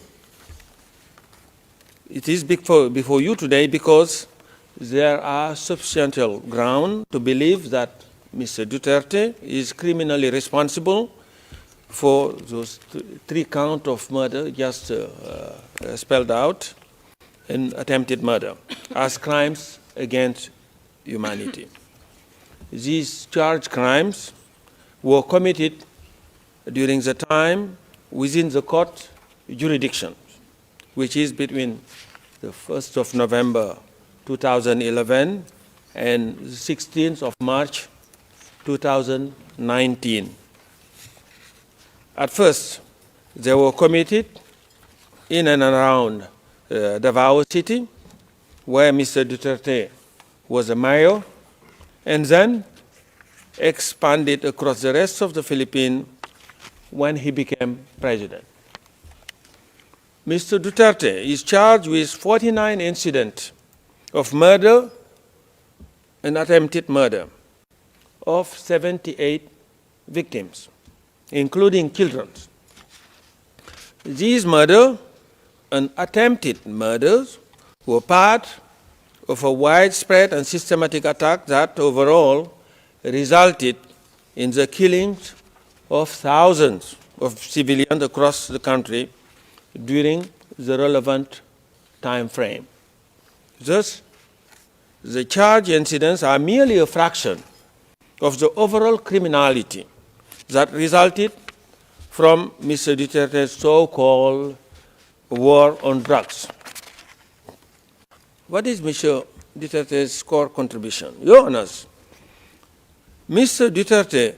it is before you today because there are substantial ground to believe that Mr. Duterte is criminally responsible for those three counts of murder just spelled out and attempted murder as crimes against humanity. These charged crimes were committed during the time within the court jurisdiction, which is between the 1st of November 2011 and the 16th of March 2019. At first, they were committed in and around Davao City, where Mr. Duterte was a mayor, and then expanded across the rest of the Philippines when he became president. Mr. Duterte is charged with 49 incidents of murder and attempted murder of 78 victims, including children. These murders and attempted murders were part of a widespread and systematic attack that overall resulted in the killings of thousands of civilians across the country during the relevant time frame. Thus, the charged incidents are merely a fraction of the overall criminality that resulted from Mr. Duterte's so-called war on drugs. What is Mr. Duterte's core contribution? Your Honors, Mr. Duterte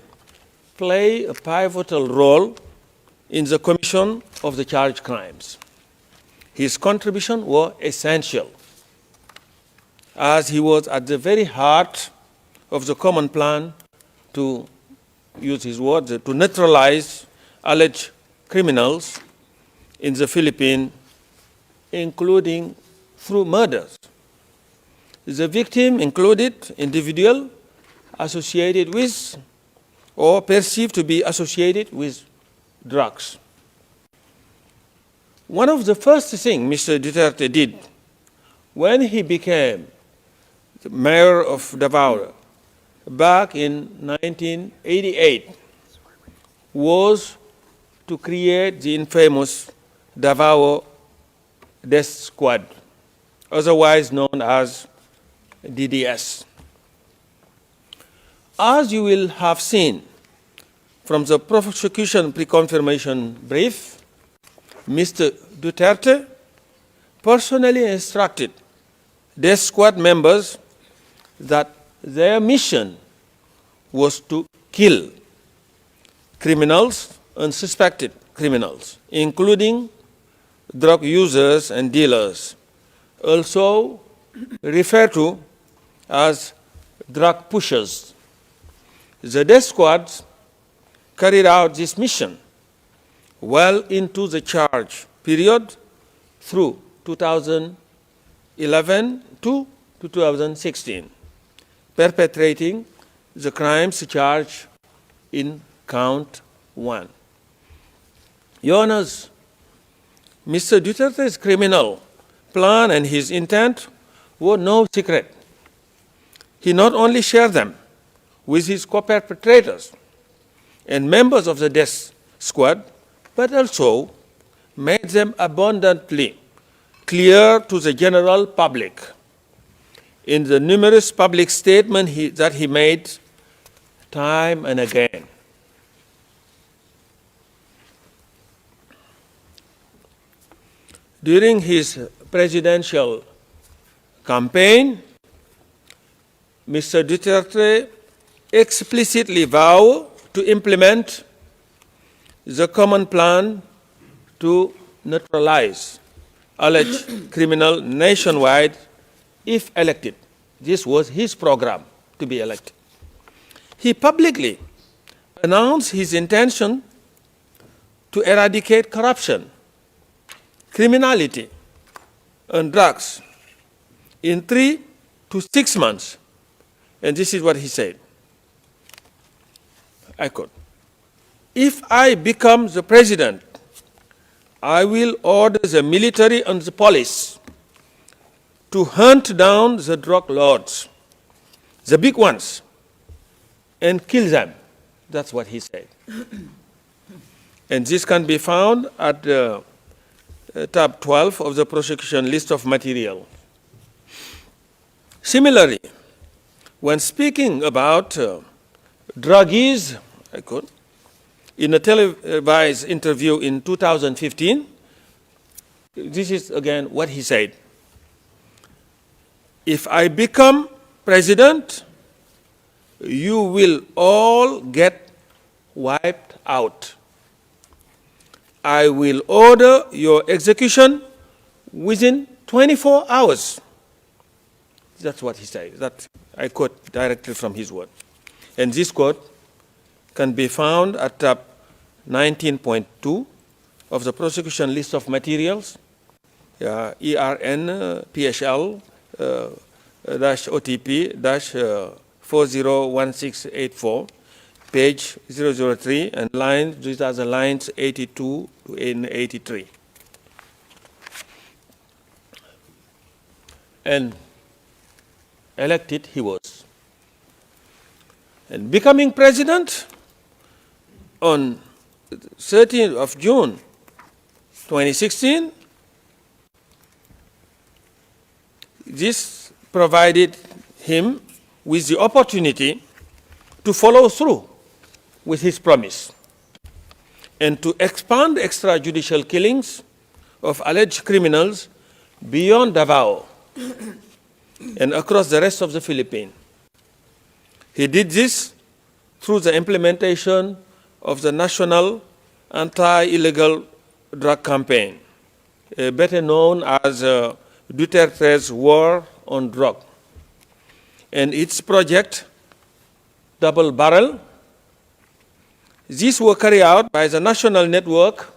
played a pivotal role in the commission of the charged crimes. His contribution was essential, as he was at the very heart of the common plan to use his words, to neutralize alleged criminals in the Philippines, including through murders. The victim included individuals associated with or perceived to be associated with drugs. One of the first things Mr. Duterte did when he became the mayor of Davao back in 1988 was to create the infamous Davao Death Squad, otherwise known as DDS. As you will have seen from the prosecution pre-confirmation brief, Mr. Duterte personally instructed Death Squad members that their mission was to kill criminals and suspected criminals, including drug users and dealers, also referred to as drug pushers. The death squads carried out this mission well into the charge period through 2011 to 2016, perpetrating the crimes charged in count 1. Your Honors, Mr. Duterte's criminal plan and his intent were no secret. He not only shared them with his co-perpetrators and members of the death squad, but also made them abundantly clear to the general public in the numerous public statements that he made time and again. During his presidential campaign, Mr. Duterte explicitly vowed to implement the common plan to neutralize alleged criminal nationwide if elected. This was his program to be elected. He publicly announced his intention to eradicate corruption, criminality, and drugs in 3 to 6 months. And this is what he said. I quote, "If I become the president, I will order the military and the police to hunt down the drug lords, the big ones, and kill them." That's what he said. And this can be found at tab 12 of the prosecution list of material. Similarly, when speaking about druggies, I quote, in a televised interview in 2015, this is again what he said. "If I become president, you will all get wiped out. I will order your execution within 24 hours. That's what he said. That I quote directly from his word. And this quote can be found at tab 19.2 of the prosecution list of materials, ERN PHL OTP 401684, page 003, and lines, these are the lines 82 to 83. And elected he was. And becoming president on 13th of June 2016, this provided him with the opportunity to follow through with his promise and to expand extrajudicial killings of alleged criminals beyond Davao and across the rest of the Philippines. He did this through the implementation of the National Anti-Illegal Drug Campaign, better known as Duterte's War on Drug, and its project, Double Barrel. These were carried out by the national network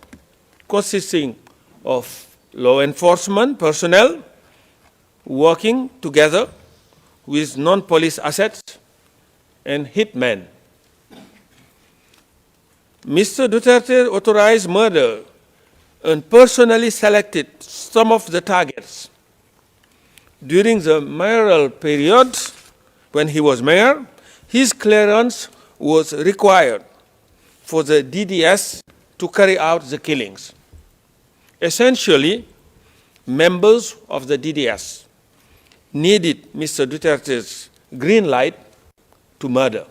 consisting of law enforcement personnel working together with non-police assets and hitmen. Mr. Duterte authorized murder and personally selected some of the targets. During the mayoral period, when he was mayor, his clearance was required for the DDS to carry out the killings. Essentially, members of the DDS needed Mr. Duterte's green light to murder.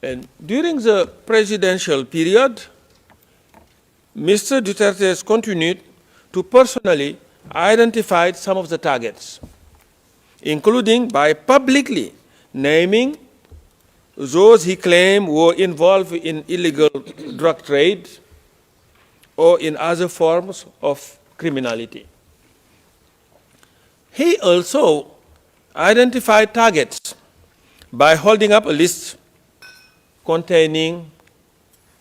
And during the presidential period, Mr. Duterte has continued to personally identify some of the targets, including by publicly naming those he claimed were involved in illegal drug trade or in other forms of criminality. He also identified targets by holding up a list containing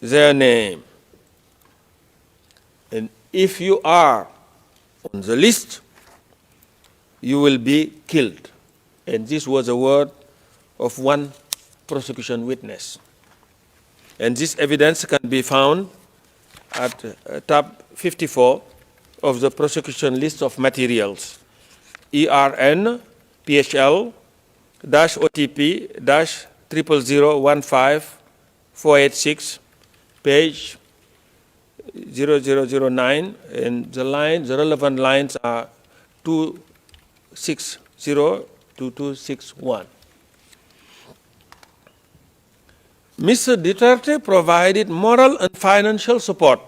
their name. And if you are on the list, you will be killed. And this was a word of one prosecution witness. And this evidence can be found at tab 54 of the prosecution list of materials, ERN PHL OTP 00015-486, page 0009, and the relevant lines are 260 to 261. Mr. Duterte provided moral and financial support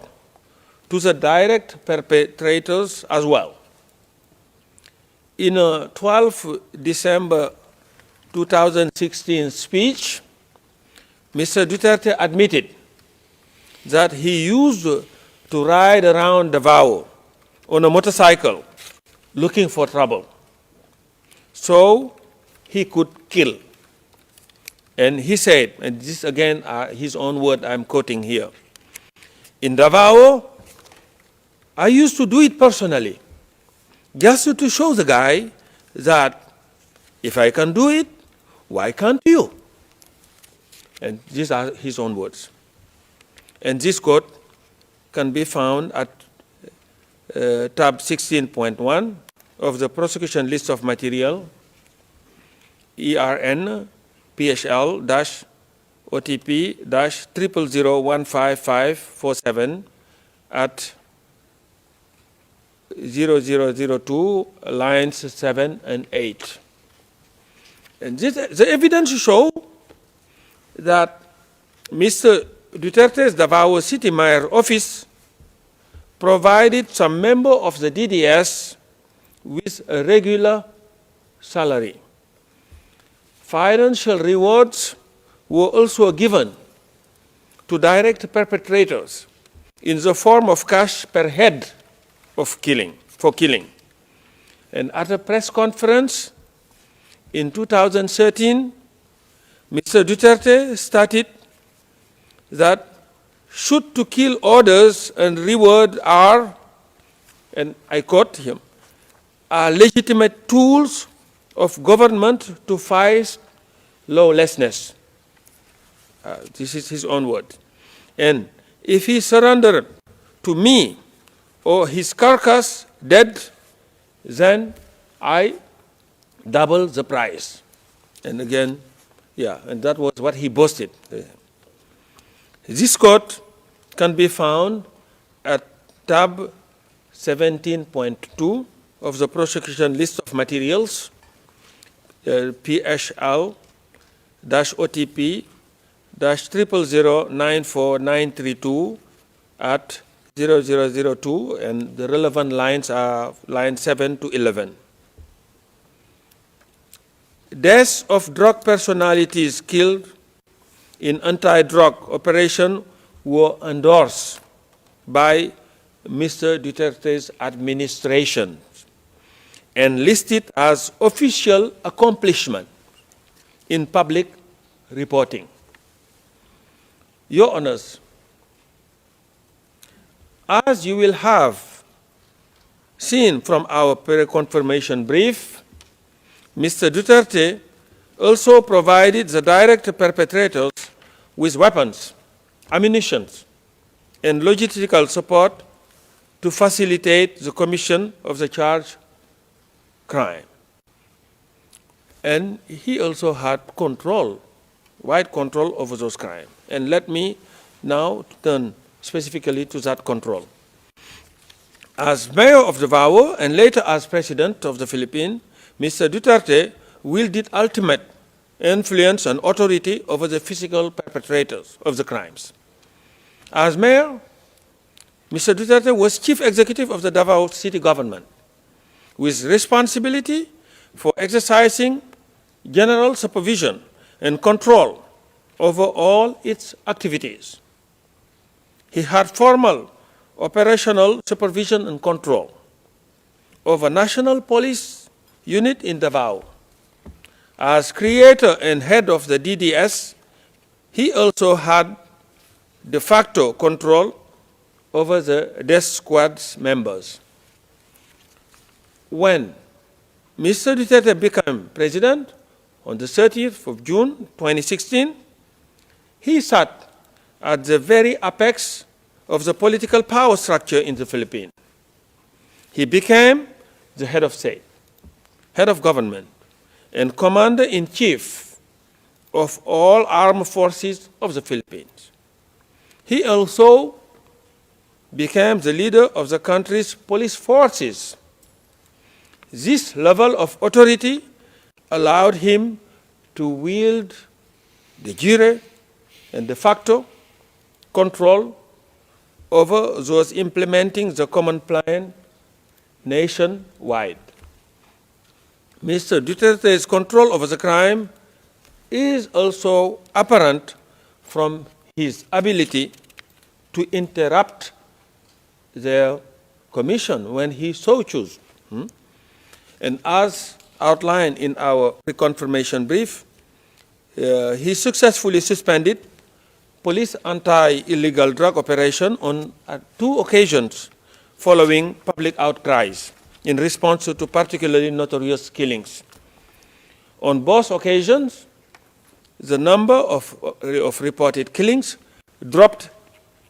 to the direct perpetrators as well. In a 12 December 2016 speech, Mr. Duterte admitted that he used to ride around Davao on a motorcycle looking for trouble, so he could kill. And he said, and this again his own word I'm quoting here, In Davao, I used to do it personally, just to show the guy that if I can do it, why can't you? And these are his own words. And this quote can be found at tab 16.1 of the prosecution list of material, ERN PHL-OTP-000015547 at 0002 lines 7 and 8. And the evidence show that Mr. Duterte's Davao City Mayor office provided some member of the DDS with a regular salary. Financial rewards were also given to direct perpetrators in the form of cash per head of killing. And at a press conference in 2013, Mr. Duterte stated that shoot to kill orders and reward are, and I quote him, are legitimate tools of government to fight lawlessness. This is his own word. And if he surrendered to me or his carcass dead, then I double the price. And again, yeah, and that was what he boasted. This quote can be found at tab 17.2 of the prosecution list of materials, PHL-OTP-000094932 at 0002, and the relevant lines are lines 7 to 11. Deaths of drug personalities killed in anti-drug operation were endorsed by Mr. Duterte's administration and listed as official accomplishment in public reporting. Your Honors, as you will have seen from our confirmation brief, Mr. Duterte also provided the direct perpetrators with weapons, ammunition, and logistical support to facilitate the commission of the charged crime. And he also had control, wide control over those crimes. And let me now turn specifically to that control. As mayor of Davao and later as president of the Philippines, Mr. Duterte wielded ultimate influence and authority over the physical perpetrators of the crimes. As mayor, Mr. Duterte was chief executive of the Davao city government, with responsibility for exercising general supervision and control over all its activities. He had formal operational supervision and control over National Police Unit in Davao. As creator and head of the DDS, he also had de facto control over the death squad's members. When Mr. Duterte became president on the 30th of June 2016, he sat at the very apex of the political power structure in the Philippines. He became the head of state, head of government, and commander-in-chief of all armed forces of the Philippines. He also became the leader of the country's police forces. This level of authority allowed him to wield de jure and de facto control over those implementing the common plan nationwide. Mr. Duterte's control over the crime is also apparent from his ability to interrupt their commission when he so chooses. And as outlined in our reconfirmation brief, he successfully suspended police anti-illegal drug operation on 2 occasions following public outcries in response to particularly notorious killings. On both occasions, the number of reported killings dropped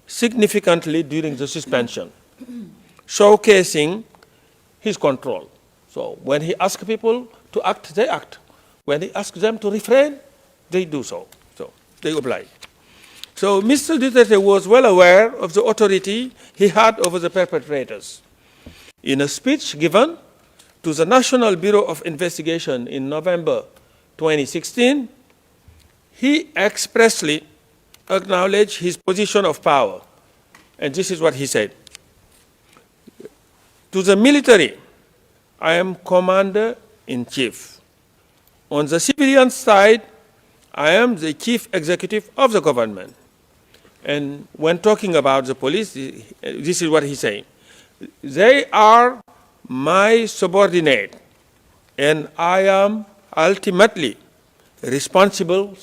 significantly during the suspension, showcasing his control. So when he asks people to act, they act. When he asks them to refrain, they do so. So they oblige. So Mr. Duterte was well aware of the authority he had over the perpetrators. In a speech given to the National Bureau of Investigation in November 2016, he expressly acknowledged his position of power. And this is what he said. To the military, I am commander-in-chief. On the civilian side, I am the chief executive of the government. And when talking about the police, this is what he said. They are my subordinate, and I am ultimately responsible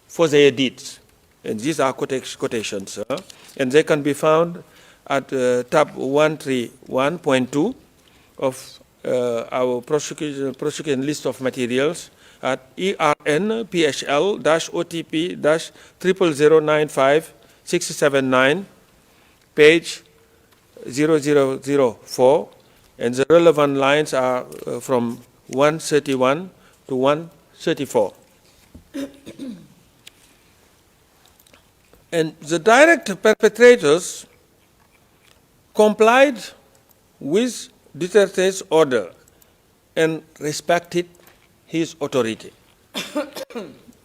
for their deeds. And these are quotations, and they can be found at tab 131.2 of our prosecution list of materials at ERN PHL-OTP-00095679, page 0004, and the relevant lines are from 131 to 134. And the direct perpetrators complied with Duterte's order and respected his authority.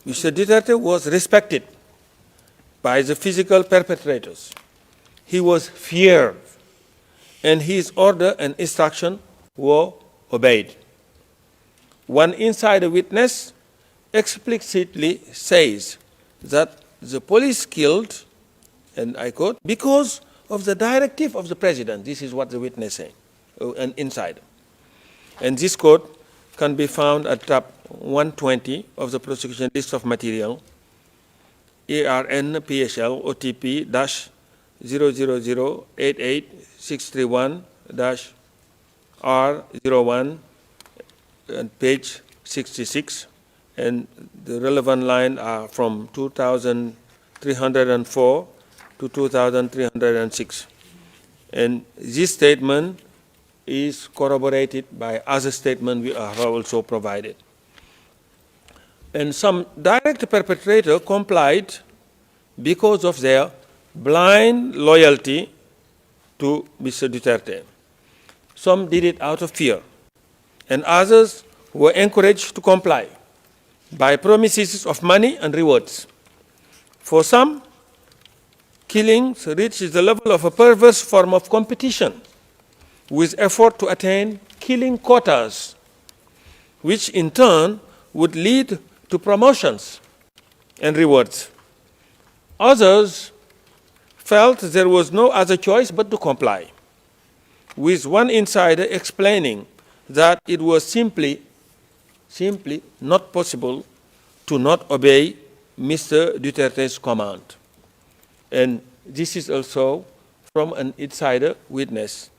Mr. Duterte was respected by the physical perpetrators. He was feared, and his order and instruction were obeyed. One insider witness explicitly says that the police killed, and I quote, because of the directive of the president. This is what the witness said, an insider. And this quote can be found at tab 120 of the prosecution list of material, ARN PHL OTP -000886631-R01 and page 66, and the relevant line are from 2304 to 2306. And this statement is corroborated by other statements we have also provided. And some direct perpetrator complied because of their blind loyalty to Mr. Duterte. Some did it out of fear, and others were encouraged to comply by promises of money and rewards. For some, killings reached the level of a perverse form of competition with effort to attain killing quotas, which in turn would lead to promotions and rewards. Others felt there was no other choice but to comply, with one insider explaining that it was simply not possible to not obey Mr. Duterte's command. And this is also from an insider witness.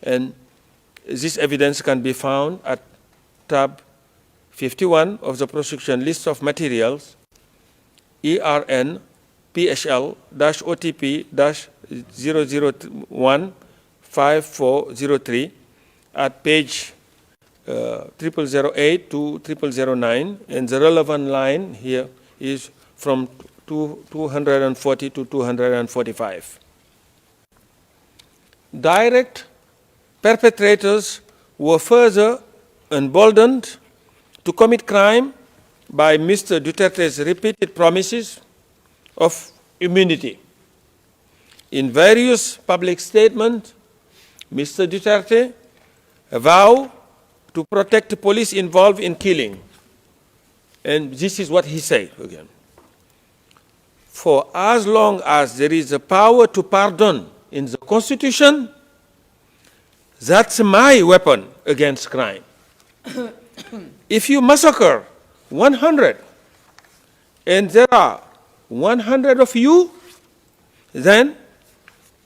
And this evidence can be found at tab 51 of the prosecution list of materials, ERN PHL-OTP-0015403 at page 0008 to 0009, and the relevant line here is from 240 to 245. Direct perpetrators were further emboldened to commit crime by Mr. Duterte's repeated promises of immunity. In various public statements, Mr. Duterte vowed to protect the police involved in killing. And this is what he said again. For as long as there is a power to pardon in the Constitution, that's my weapon against crime. If you massacre 100 and there are 100 of you, then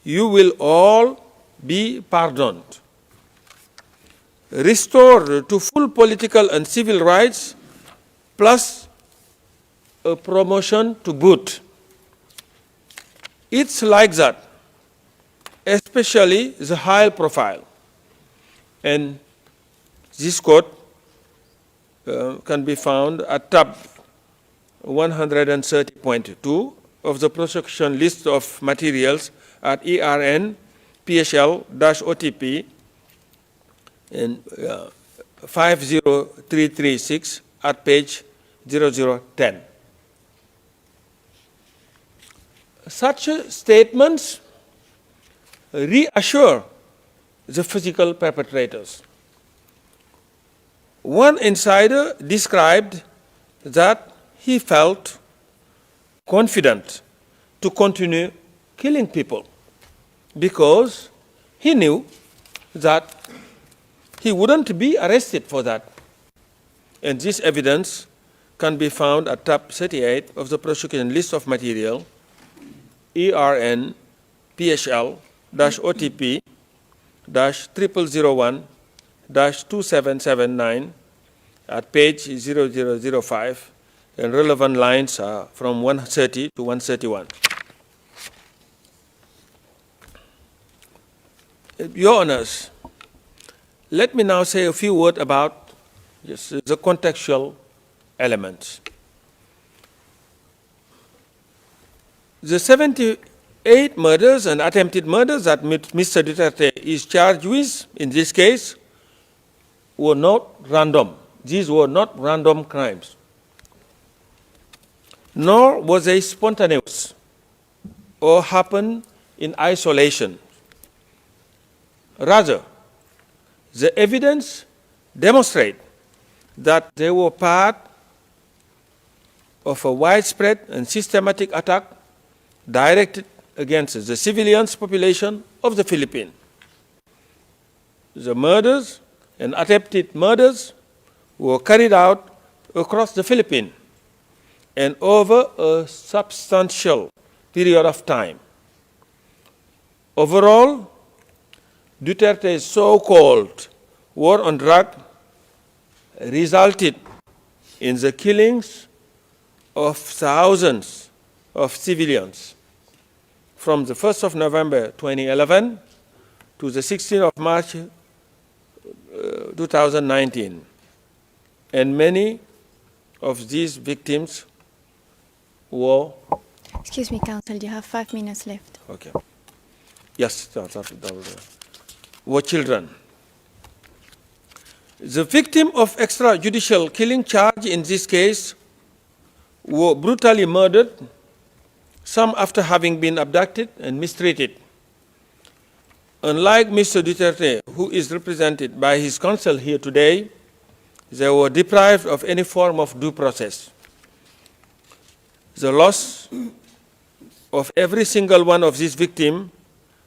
you will all be pardoned. Restore to full political and civil rights, plus a promotion to boot. It's like that, especially the high profile. And this quote can be found at tab 130.2 of the prosecution list of materials at ERN PHL-OTP and 50336 at page 0010. Such statements reassure the physical perpetrators. One insider described that he felt confident to continue killing people because he knew that he wouldn't be arrested for that. And this evidence can be found at tab 38 of the prosecution list of material, ERN PHL-OTP 0001-2779 at page 0005, and relevant lines are from 130 to 131. Your Honors, let me now say a few words about the contextual elements. The 78 murders and attempted murders that Mr. Duterte is charged with in this case were not random. These were not random crimes, nor was they spontaneous or happened in isolation. Rather, the evidence demonstrates that they were part of a widespread and systematic attack directed against the civilian population of the Philippines. The murders and attempted murders were carried out across the Philippines and over a substantial period of time. Overall, Duterte's so-called war on drugs resulted in the killings of thousands of civilians from the 1st of November 2011 to the 16th of March 2019. And many of these victims were... Excuse me, Counsel, you have 5 minutes left. Okay. Yes, were children. The victim of extrajudicial killing charge in this case were brutally murdered, some after having been abducted and mistreated. Unlike Mr. Duterte, who is represented by his counsel here today, they were deprived of any form of due process. The loss of every single one of these victims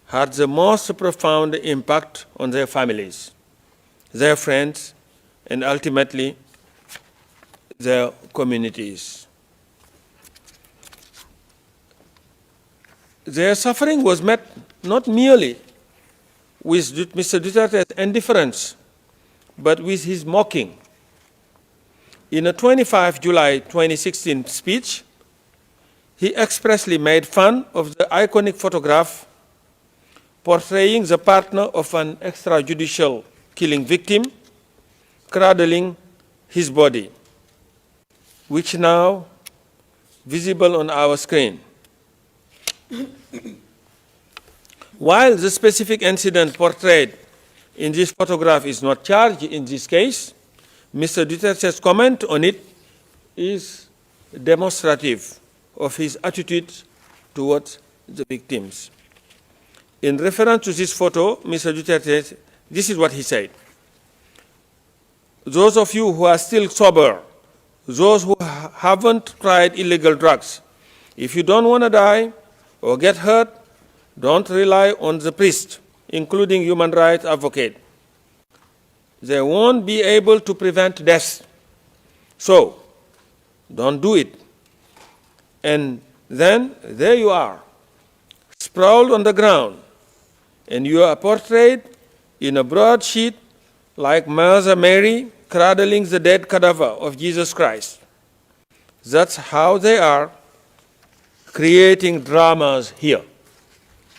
had the most profound impact on their families, their friends, and ultimately their communities. Their suffering was met not merely with Mr. Duterte's indifference, but with his mocking. In a 25 July 2016 speech, he expressly made fun of the iconic photograph portraying the partner of an extrajudicial killing victim cradling his body, which now visible on our screen. While the specific incident portrayed in this photograph is not charged in this case, Mr. Duterte's comment on it is demonstrative of his attitude towards the victims. In reference to this photo, Mr. Duterte, this is what he said. Those of you who are still sober, those who haven't tried illegal drugs, if you don't want to die or get hurt, don't rely on the priest, including human rights advocate. They won't be able to prevent death. So, don't do it. And then there you are, sprawled on the ground, and you are portrayed in a broadsheet like Mother Mary cradling the dead cadaver of Jesus Christ. That's how they are creating dramas here.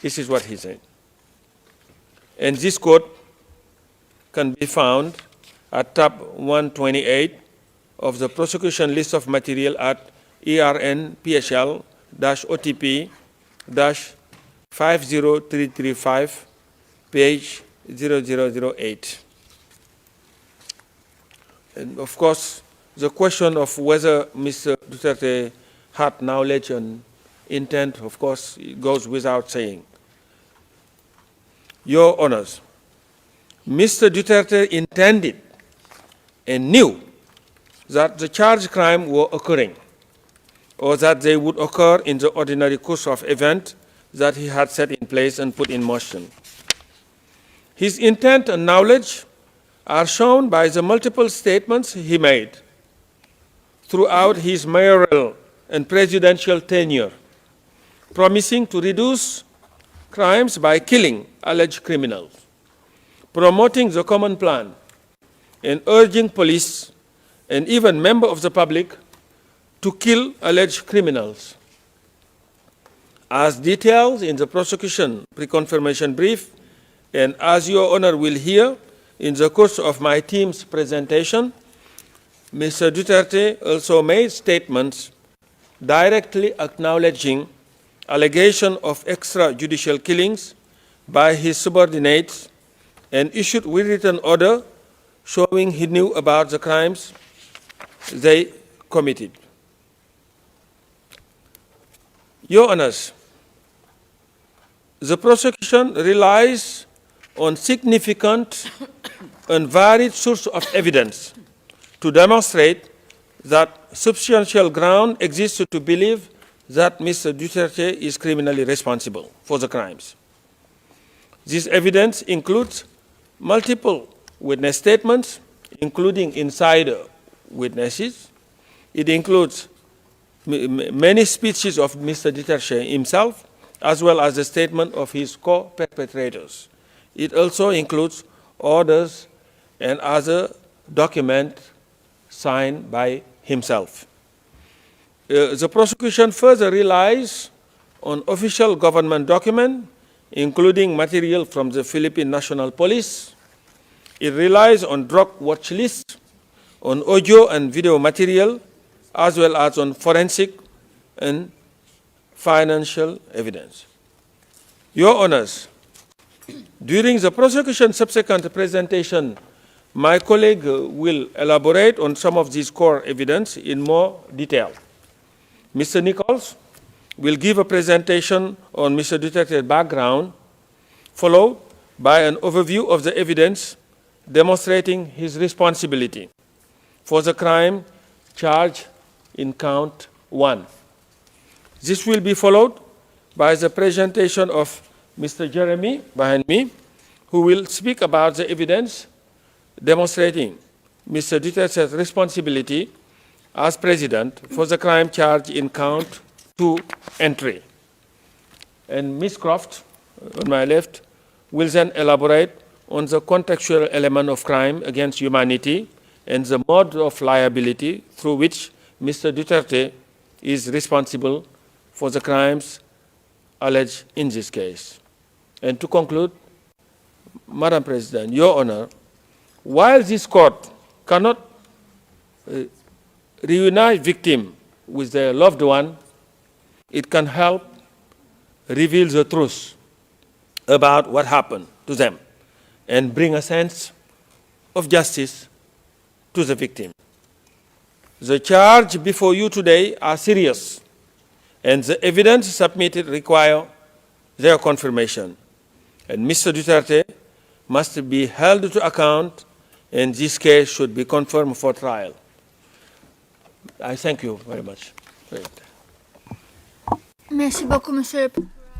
This is what he said. And this quote can be found at tab 128 of the prosecution list of material at ERN-PHL-OTP-50335, page 0008. And of course, the question of whether Mr. Duterte had knowledge and intent, of course, it goes without saying. Your Honors, Mr. Duterte intended and knew that the charged crime were occurring, or that they would occur in the ordinary course of events that he had set in place and put in motion. His intent and knowledge are shown by the multiple statements he made throughout his mayoral and presidential tenure, promising to reduce crimes by killing alleged criminals, promoting the common plan, and urging police and even members of the public to kill alleged criminals. As detailed in the prosecution pre-confirmation brief, and as Your Honor will hear in the course of my team's presentation, Mr. Duterte also made statements directly acknowledging allegation of extrajudicial killings by his subordinates and issued a written order showing he knew about the crimes they committed. Your Honors, the prosecution relies on significant and varied sources of evidence to demonstrate that substantial ground exists to believe that Mr. Duterte is criminally responsible for the crimes. This evidence includes multiple witness statements, including insider witnesses. It includes many speeches of Mr. Duterte himself, as well as the statement of his co-perpetrators. It also includes orders and other documents signed by himself. The prosecution further relies on official government documents, including material from the Philippine National Police. It relies on drug watch lists, on audio and video material, as well as on forensic and financial evidence. Your Honors, during the prosecution's subsequent presentation, my colleague will elaborate on some of these core evidence in more detail. Mr. Nichols will give a presentation on Mr. Duterte's background, followed by an overview of the evidence demonstrating his responsibility for the crime charged in count 1. This will be followed by the presentation of Mr. Jeremy behind me, who will speak about the evidence demonstrating Mr. Duterte's responsibility as President for the crime charged in count 2 and 3. And Ms. Croft, on my left, will then elaborate on the contextual element of crime against humanity and the mode of liability through which Mr. Duterte is responsible for the crimes alleged in this case. And to conclude, Madam President, Your Honor, while this court cannot reunite victims with their loved one, it can help reveal the truth about what happened to them and bring a sense of justice to the victim. The charges before you today are serious, and the evidence submitted require their confirmation. And Mr. Duterte must be held to account, and this case should be confirmed for trial. I thank you very much. Merci beaucoup, Monsieur.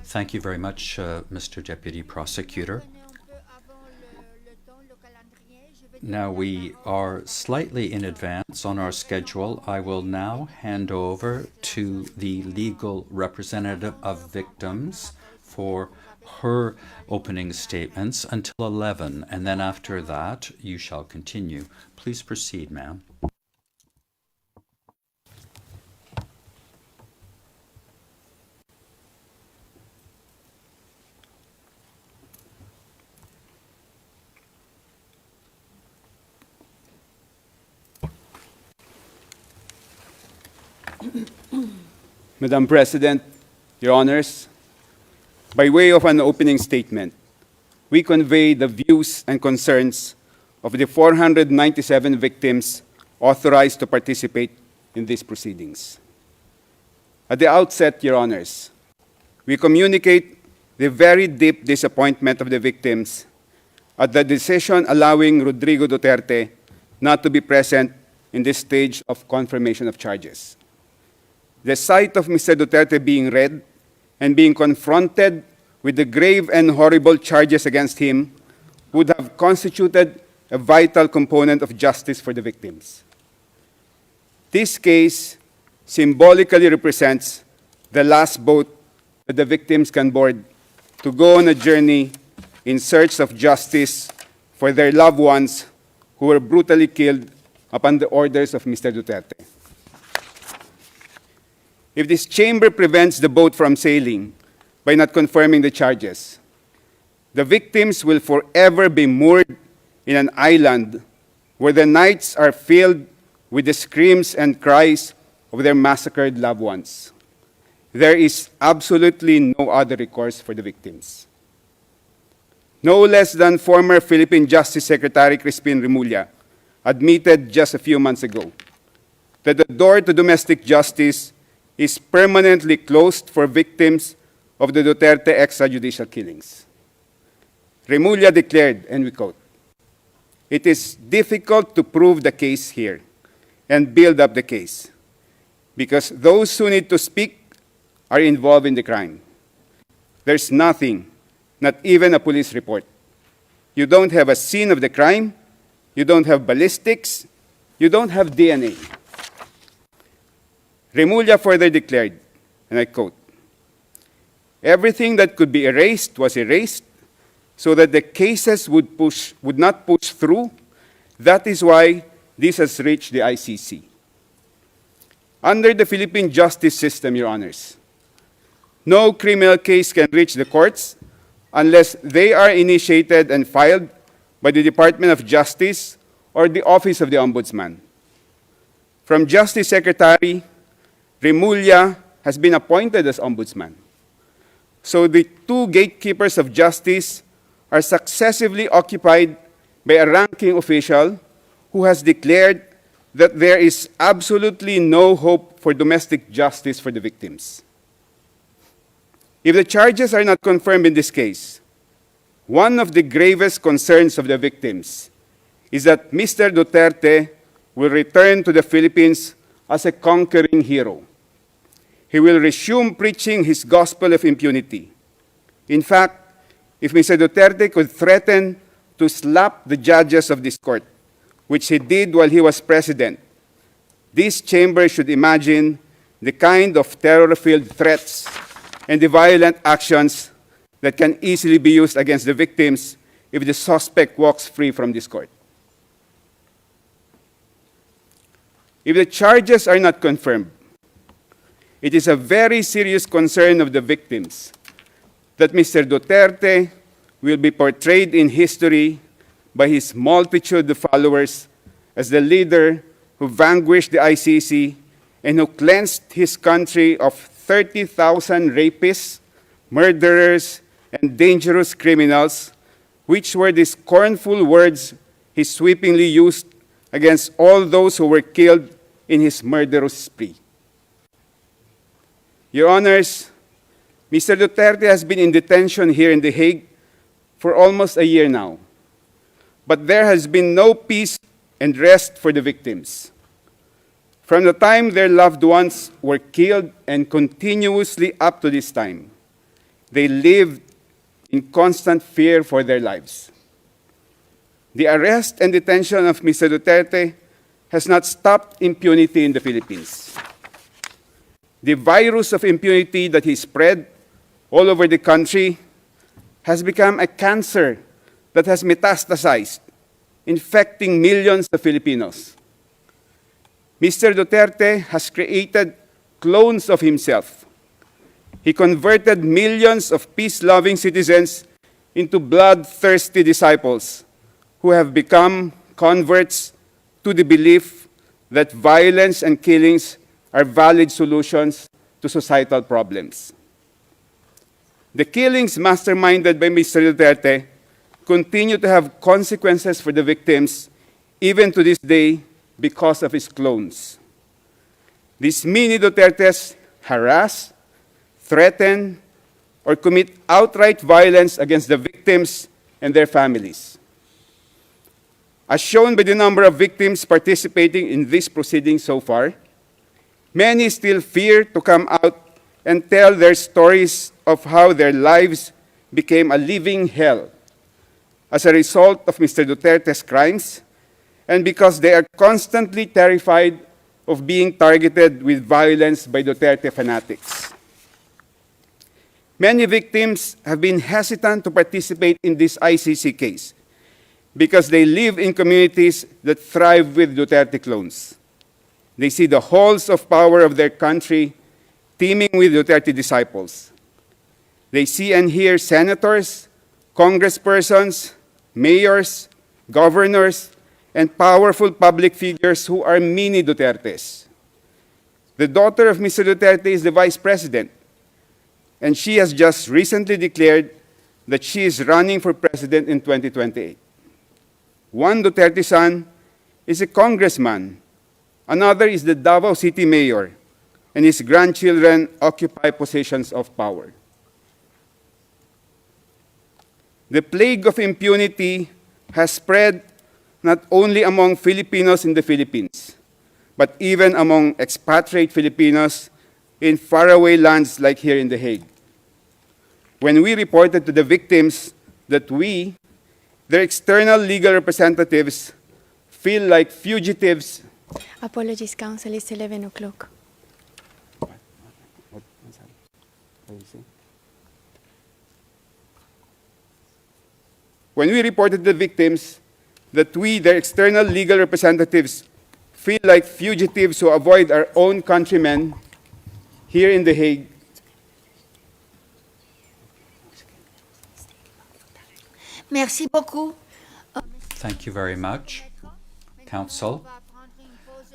Thank you very much, Mr. Deputy Prosecutor. Now we are slightly in advance on our schedule. I will now hand over to the legal representative of victims for her opening statements until 11, and then after that you shall continue. Please proceed, ma'am. Madam President, Your Honors, by way of an opening statement, we convey the views and concerns of the 497 victims authorized to participate in these proceedings. At the outset, Your Honors, we communicate the very deep disappointment of the victims at the decision allowing Rodrigo Duterte not to be present in this stage of confirmation of charges. The sight of Mr. Duterte being read and being confronted with the grave and horrible charges against him would have constituted a vital component of justice for the victims. This case symbolically represents the last boat that the victims can board to go on a journey in search of justice for their loved ones who were brutally killed upon the orders of Mr. Duterte. If this chamber prevents the boat from sailing by not confirming the charges, the victims will forever be moored in an island where the nights are filled with the screams and cries of their massacred loved ones. There is absolutely no other recourse for the victims. No less than former Philippine Justice Secretary Crispin Remulla admitted just a few months ago that the door to domestic justice is permanently closed for victims of the Duterte extrajudicial killings. Remulla declared, and we quote, "It is difficult to prove the case here and build up the case because those who need to speak are involved in the crime. There's nothing, not even a police report. You don't have a scene of the crime, you don't have ballistics, you don't have DNA." Remulla further declared, and I quote, "Everything that could be erased was erased so that the cases would not push through. That is why this has reached the ICC." Under the Philippine justice system, Your Honors, no criminal case can reach the courts unless they are initiated and filed by the Department of Justice or the Office of the Ombudsman. From Justice Secretary, Remulla has been appointed as Ombudsman. So the two gatekeepers of justice are successively occupied by a ranking official who has declared that there is absolutely no hope for domestic justice for the victims. If the charges are not confirmed in this case, one of the gravest concerns of the victims is that Mr. Duterte will return to the Philippines as a conquering hero. He will resume preaching his gospel of impunity. In fact, if Mr. Duterte could threaten to slap the judges of this court, which he did while he was president, this chamber should imagine the kind of terror-filled threats and the violent actions that can easily be used against the victims if the suspect walks free from this court. If the charges are not confirmed, it is a very serious concern of the victims that Mr. Duterte will be portrayed in history by his multitude of followers as the leader who vanquished the ICC and who cleansed his country of 30,000 rapists, murderers, and dangerous criminals, which were the scornful words he sweepingly used against all those who were killed in his murderous spree. Your Honors, Mr. Duterte has been in detention here in The Hague for almost a year now, but there has been no peace and rest for the victims. From the time their loved ones were killed and continuously up to this time, they lived in constant fear for their lives. The arrest and detention of Mr. Duterte has not stopped impunity in the Philippines. The virus of impunity that he spread all over the country has become a cancer that has metastasized, infecting millions of Filipinos. Mr. Duterte has created clones of himself. He converted millions of peace-loving citizens into bloodthirsty disciples who have become converts to the belief that violence and killings are valid solutions to societal problems. The killings masterminded by Mr. Duterte continue to have consequences for the victims even to this day because of his clones. These mini Dutertes harass, threaten, or commit outright violence against the victims and their families. As shown by the number of victims participating in this proceeding so far, many still fear to come out and tell their stories of how their lives became a living hell as a result of Mr. Duterte's crimes, and because they are constantly terrified of being targeted with violence by Duterte fanatics. Many victims have been hesitant to participate in this ICC case because they live in communities that thrive with Duterte clones. They see the halls of power of their country teeming with Duterte disciples. They see and hear senators, congresspersons, mayors, governors, and powerful public figures who are mini Dutertes. The daughter of Mr. Duterte is the vice president, and she has just recently declared that she is running for president in 2028. One Duterte son is a congressman. Another is the Davao City mayor, and his grandchildren occupy positions of power. The plague of impunity has spread not only among Filipinos in the Philippines, but even among expatriate Filipinos in faraway lands like here in The Hague. When we reported to the victims that we, their external legal representatives, feel like fugitives. Apologies, counsel, it's 11 o'clock. When we reported to the victims that we, their external legal representatives, feel like fugitives who avoid our own countrymen here in The Hague, Merci beaucoup. Thank you very much, Council.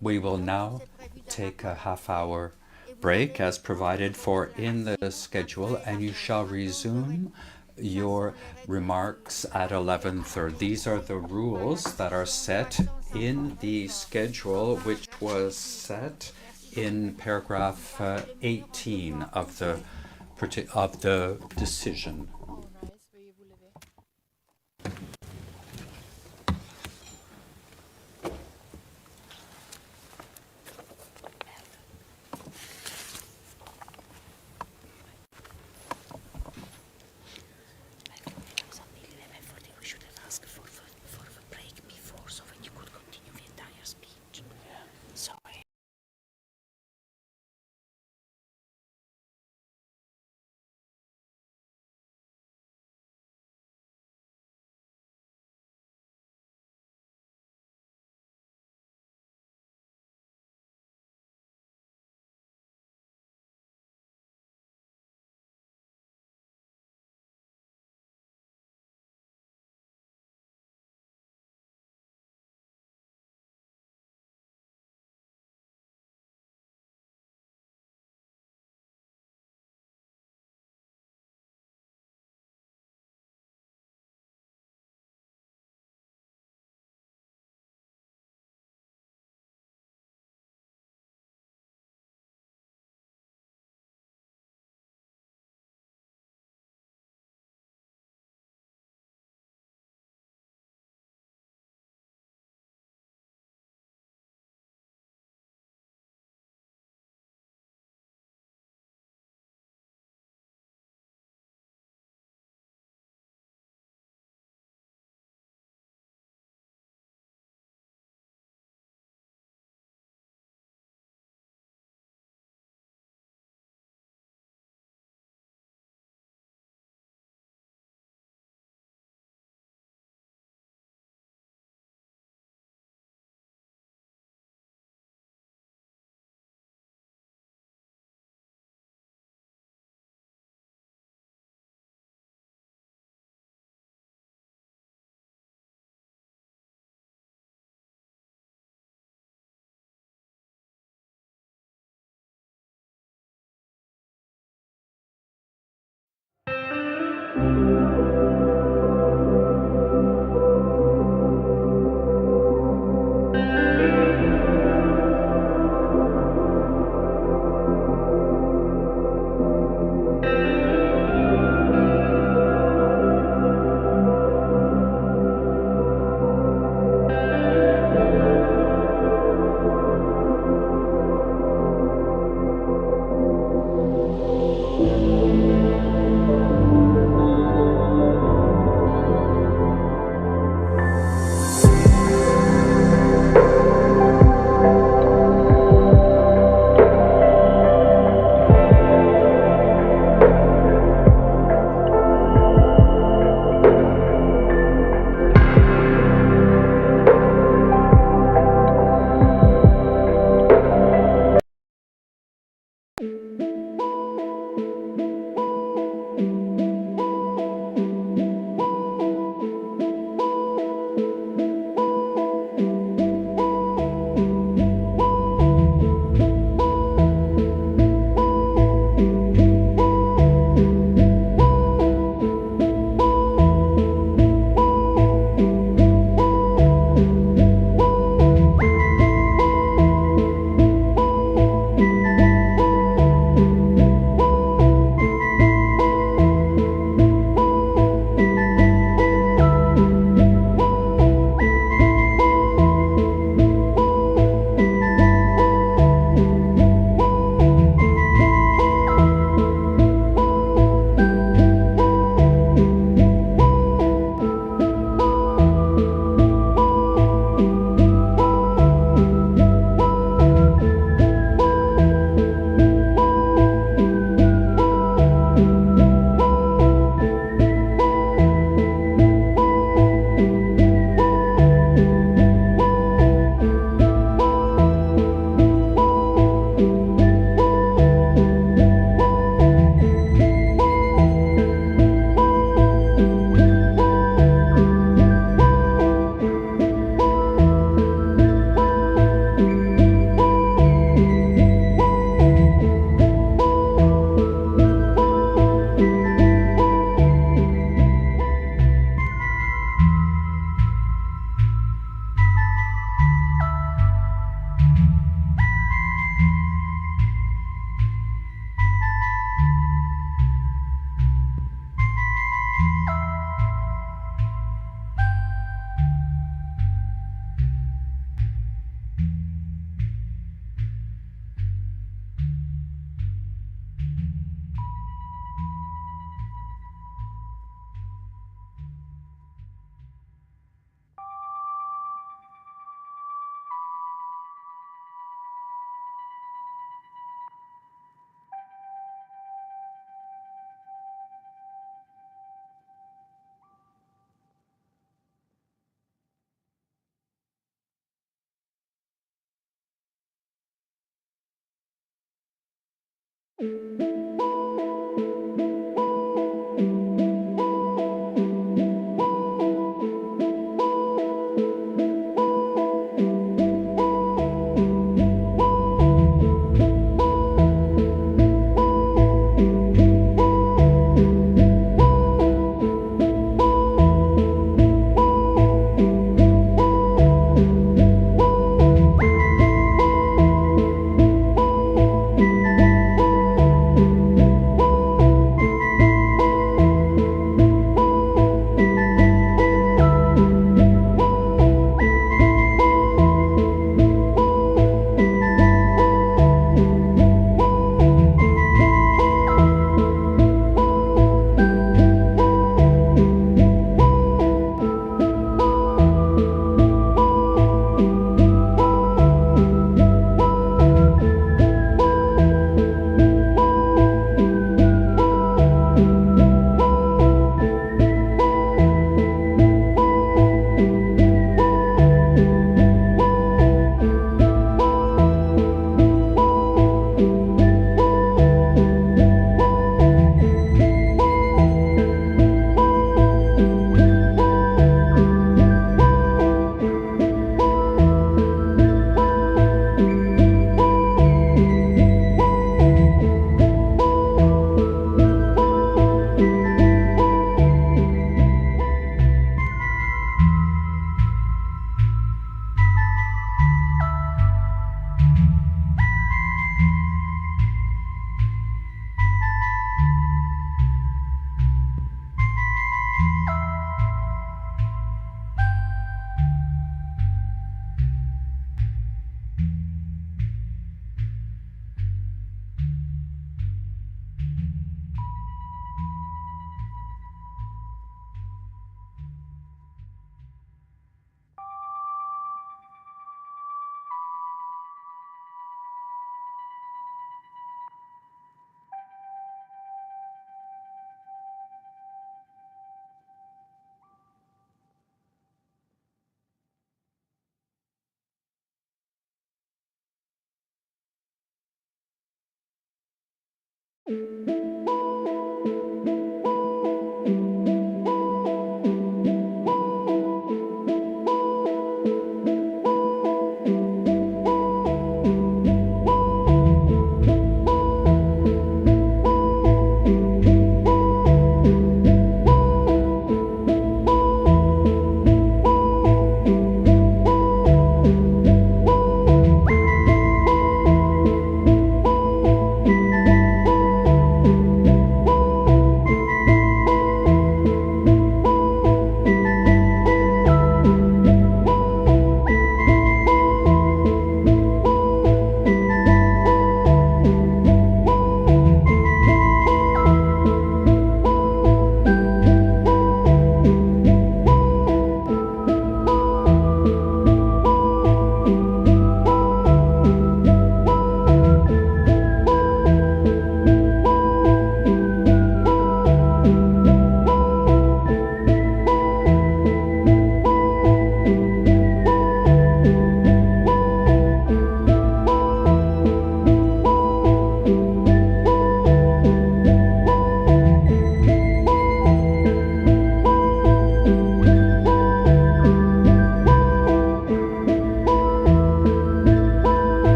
We will now take a half-hour break as provided for in the schedule, and you shall resume your remarks at 11:30. These are the rules that are set in the schedule, which was set in paragraph 18 of the decision.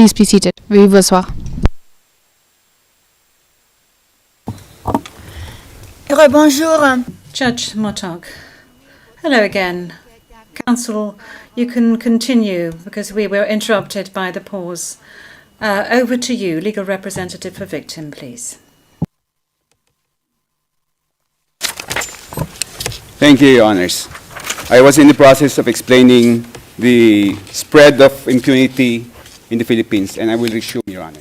Please be seated. Veuillez vous asseoir. Bonjour. Judge Motog. Hello again. Council, you can continue because we were interrupted by the pause. Over to you, legal representative for victim, please. Thank you, Your Honors. I was in the process of explaining the spread of impunity in the Philippines, and I will resume, Your Honor.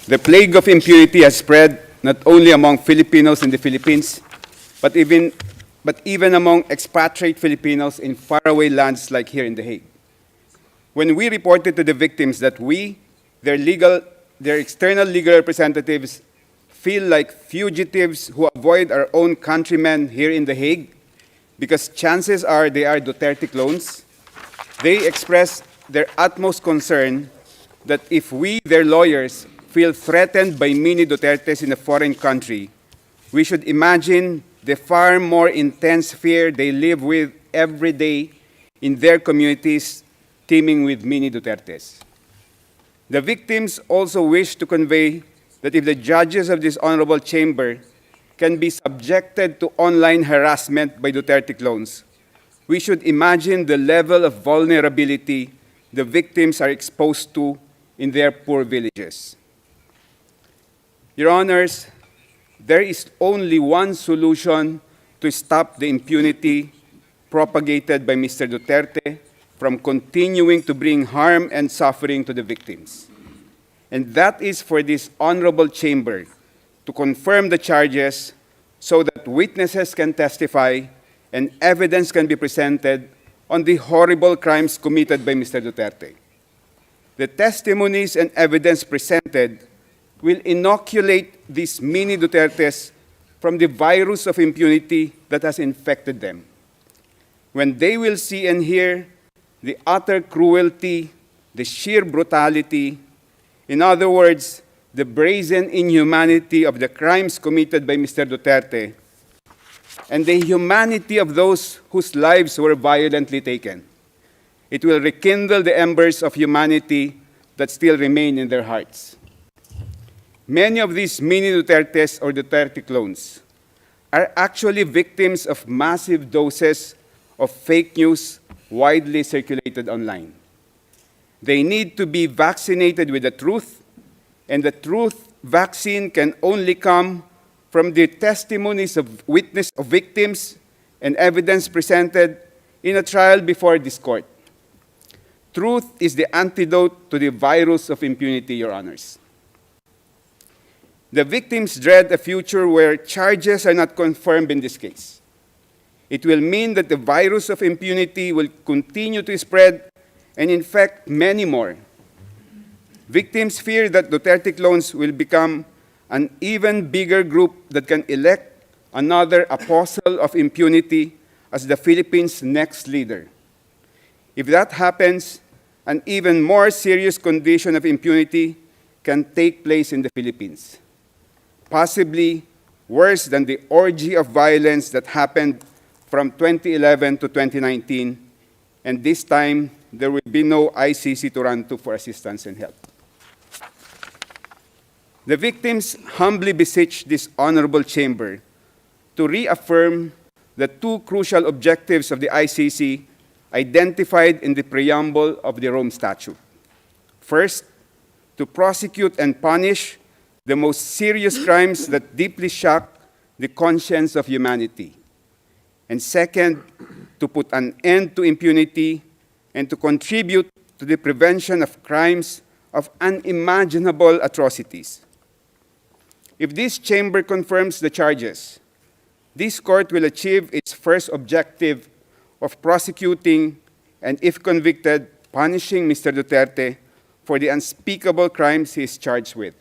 The plague of impunity has spread not only among Filipinos in the Philippines, but even among expatriate Filipinos in faraway lands like here in The Hague. When we reported to the victims that we, their external legal representatives, feel like fugitives who avoid our own countrymen here in The Hague because chances are they are Duterte clones, they expressed their utmost concern that if we, their lawyers, feel threatened by mini Dutertes in a foreign country, we should imagine the far more intense fear they live with every day in their communities teeming with mini Dutertes. The victims also wish to convey that if the judges of this honorable chamber can be subjected to online harassment by Duterte clones, we should imagine the level of vulnerability the victims are exposed to in their poor villages. Your Honors, there is only one solution to stop the impunity propagated by Mr. Duterte from continuing to bring harm and suffering to the victims. And that is for this honorable chamber to confirm the charges so that witnesses can testify and evidence can be presented on the horrible crimes committed by Mr. Duterte. The testimonies and evidence presented will inoculate these mini Dutertes from the virus of impunity that has infected them. When they will see and hear the utter cruelty, the sheer brutality, in other words, the brazen inhumanity of the crimes committed by Mr. Duterte, and the humanity of those whose lives were violently taken, it will rekindle the embers of humanity that still remain in their hearts. Many of these mini Dutertes or Duterte clones are actually victims of massive doses of fake news widely circulated online. They need to be vaccinated with the truth, and the truth vaccine can only come from the testimonies of victims and evidence presented in a trial before this court. Truth is the antidote to the virus of impunity, Your Honors. The victims dread a future where charges are not confirmed in this case. It will mean that the virus of impunity will continue to spread and infect many more. Victims fear that Duterte clones will become an even bigger group that can elect another apostle of impunity as the Philippines' next leader. If that happens, an even more serious condition of impunity can take place in the Philippines, possibly worse than the orgy of violence that happened from 2011 to 2019, and this time there will be no ICC to run to for assistance and help. The victims humbly beseech this honorable chamber to reaffirm the two crucial objectives of the ICC identified in the preamble of the Rome Statute. First, to prosecute and punish the most serious crimes that deeply shock the conscience of humanity. And second, to put an end to impunity and to contribute to the prevention of crimes of unimaginable atrocities. If this chamber confirms the charges, this court will achieve its first objective of prosecuting and, if convicted, punishing Mr. Duterte for the unspeakable crimes he is charged with.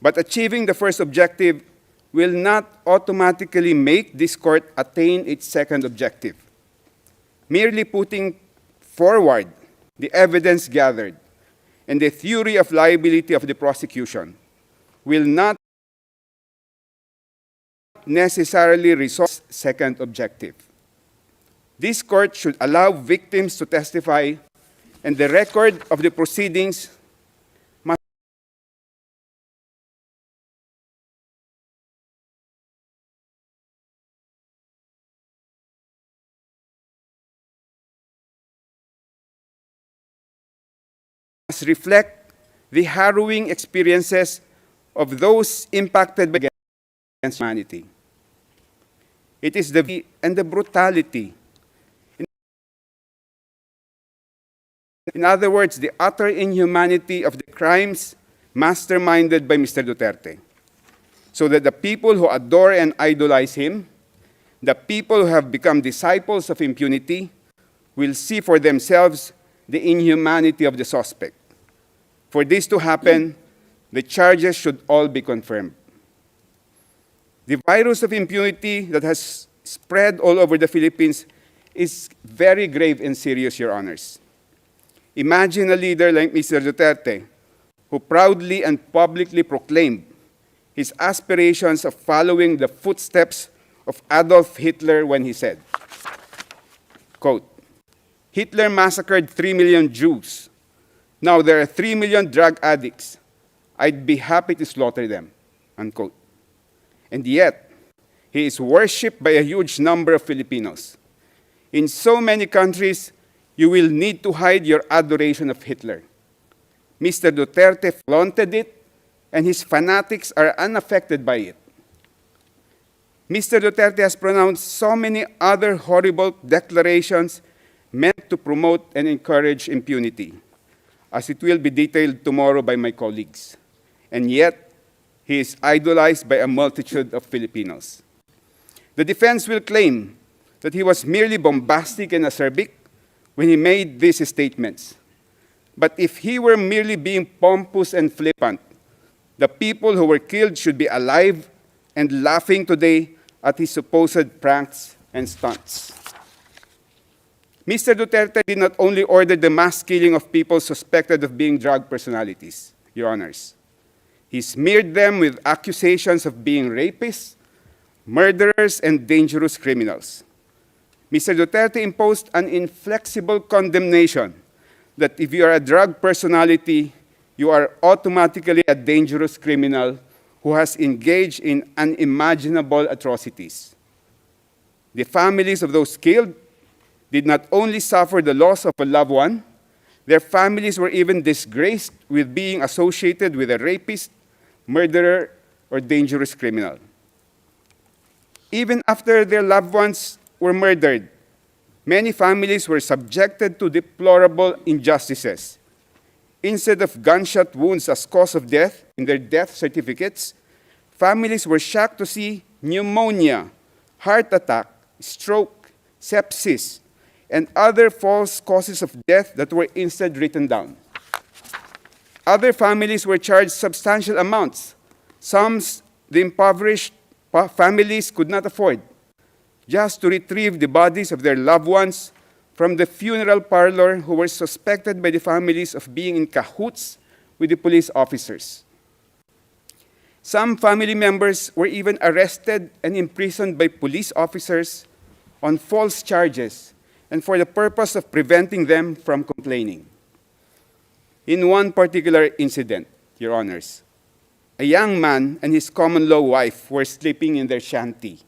But achieving the first objective will not automatically make this court attain its second objective. Merely putting forward the evidence gathered and the theory of liability of the prosecution will not necessarily resolve the second objective. This court should allow victims to testify, and the record of the proceedings must reflect the harrowing experiences of those impacted by against humanity. It is the and the brutality. In other words, the utter inhumanity of the crimes masterminded by Mr. Duterte, so that the people who adore and idolize him, the people who have become disciples of impunity, will see for themselves the inhumanity of the suspect. For this to happen, the charges should all be confirmed. The virus of impunity that has spread all over the Philippines is very grave and serious, Your Honors. Imagine a leader like Mr. Duterte, who proudly and publicly proclaimed his aspirations of following the footsteps of Adolf Hitler when he said, quote, "Hitler massacred 3 million Jews. Now there are 3 million drug addicts. I'd be happy to slaughter them," unquote. And yet, he is worshipped by a huge number of Filipinos. In so many countries, you will need to hide your adoration of Hitler. Mr. Duterte flaunted it, and his fanatics are unaffected by it. Mr. Duterte has pronounced so many other horrible declarations meant to promote and encourage impunity, as it will be detailed tomorrow by my colleagues. And yet, he is idolized by a multitude of Filipinos. The defense will claim that he was merely bombastic and acerbic when he made these statements. But if he were merely being pompous and flippant, the people who were killed should be alive and laughing today at his supposed pranks and stunts. Mr. Duterte did not only order the mass killing of people suspected of being drug personalities, Your Honors. He smeared them with accusations of being rapists, murderers, and dangerous criminals. Mr. Duterte imposed an inflexible condemnation that if you are a drug personality, you are automatically a dangerous criminal who has engaged in unimaginable atrocities. The families of those killed did not only suffer the loss of a loved one, their families were even disgraced with being associated with a rapist, murderer, or dangerous criminal. Even after their loved ones were murdered, many families were subjected to deplorable injustices. Instead of gunshot wounds as cause of death in their death certificates, families were shocked to see pneumonia, heart attack, stroke, sepsis, and other false causes of death that were instead written down. Other families were charged substantial amounts, sums the impoverished families could not afford, just to retrieve the bodies of their loved ones from the funeral parlor who were suspected by the families of being in cahoots with the police officers. Some family members were even arrested and imprisoned by police officers on false charges and for the purpose of preventing them from complaining. In one particular incident, Your Honors, a young man and his common-law wife were sleeping in their shanty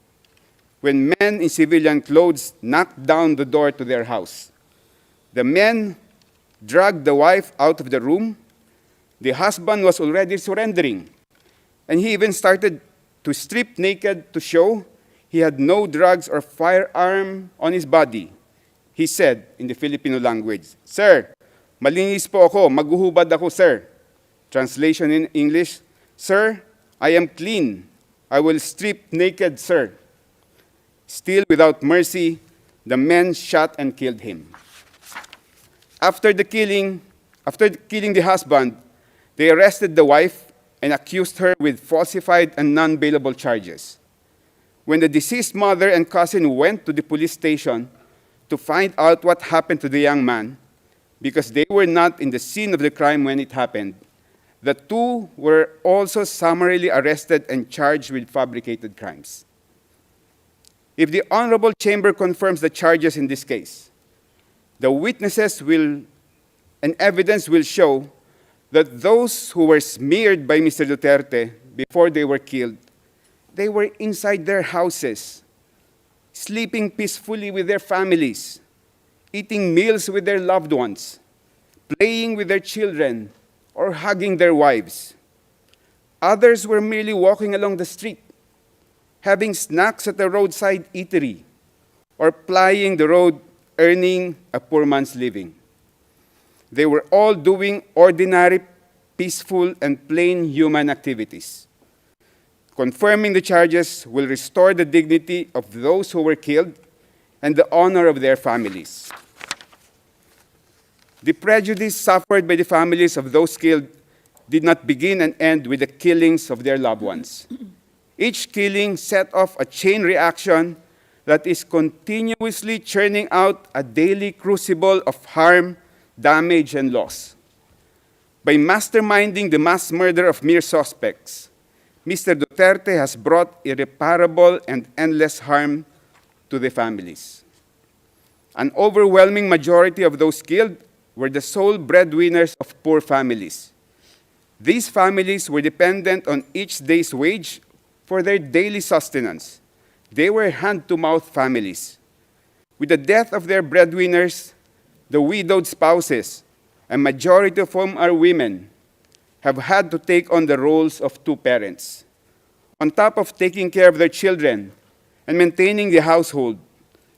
when men in civilian clothes knocked down the door to their house. The men dragged the wife out of the room. The husband was already surrendering, and he even started to strip naked to show he had no drugs or firearm on his body. He said in the Filipino language, "Sir, malinis po ako, maghuhubad ako, sir." Translation in English, "Sir, I am clean. I will strip naked, sir." Still without mercy, the men shot and killed him. After killing the husband, they arrested the wife and accused her with falsified and non-bailable charges. When the deceased mother and cousin went to the police station to find out what happened to the young man, because they were not in the scene of the crime when it happened, the two were also summarily arrested and charged with fabricated crimes. If the Honorable Chamber confirms the charges in this case, the witnesses and evidence will show that those who were smeared by Mr. Duterte before they were killed, they were inside their houses, sleeping peacefully with their families, eating meals with their loved ones, playing with their children, or hugging their wives. Others were merely walking along the street, having snacks at the roadside eatery, or plying the road, earning a poor man's living. They were all doing ordinary, peaceful, and plain human activities. Confirming the charges will restore the dignity of those who were killed and the honor of their families. The prejudice suffered by the families of those killed did not begin and end with the killings of their loved ones. Each killing set off a chain reaction that is continuously churning out a daily crucible of harm, damage, and loss. By masterminding the mass murder of mere suspects, Mr. Duterte has brought irreparable and endless harm to the families. An overwhelming majority of those killed were the sole breadwinners of poor families. These families were dependent on each day's wage for their daily sustenance. They were hand-to-mouth families. With the death of their breadwinners, the widowed spouses, a majority of whom are women, have had to take on the roles of two parents. On top of taking care of their children and maintaining the household,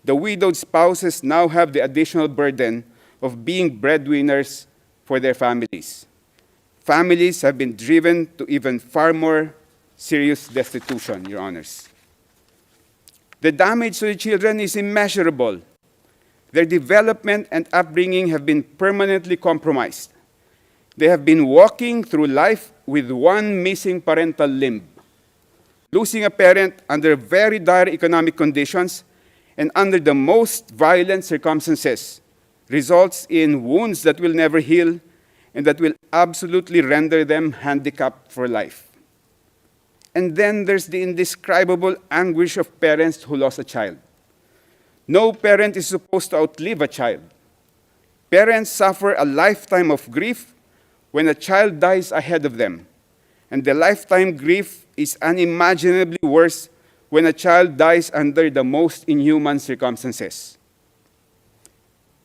the widowed spouses now have the additional burden of being breadwinners for their families. Families have been driven to even far more serious destitution, Your Honors. The damage to the children is immeasurable. Their development and upbringing have been permanently compromised. They have been walking through life with one missing parental limb. Losing a parent under very dire economic conditions and under the most violent circumstances results in wounds that will never heal and that will absolutely render them handicapped for life. And then there's the indescribable anguish of parents who lost a child. No parent is supposed to outlive a child. Parents suffer a lifetime of grief when a child dies ahead of them, and the lifetime grief is unimaginably worse when a child dies under the most inhuman circumstances.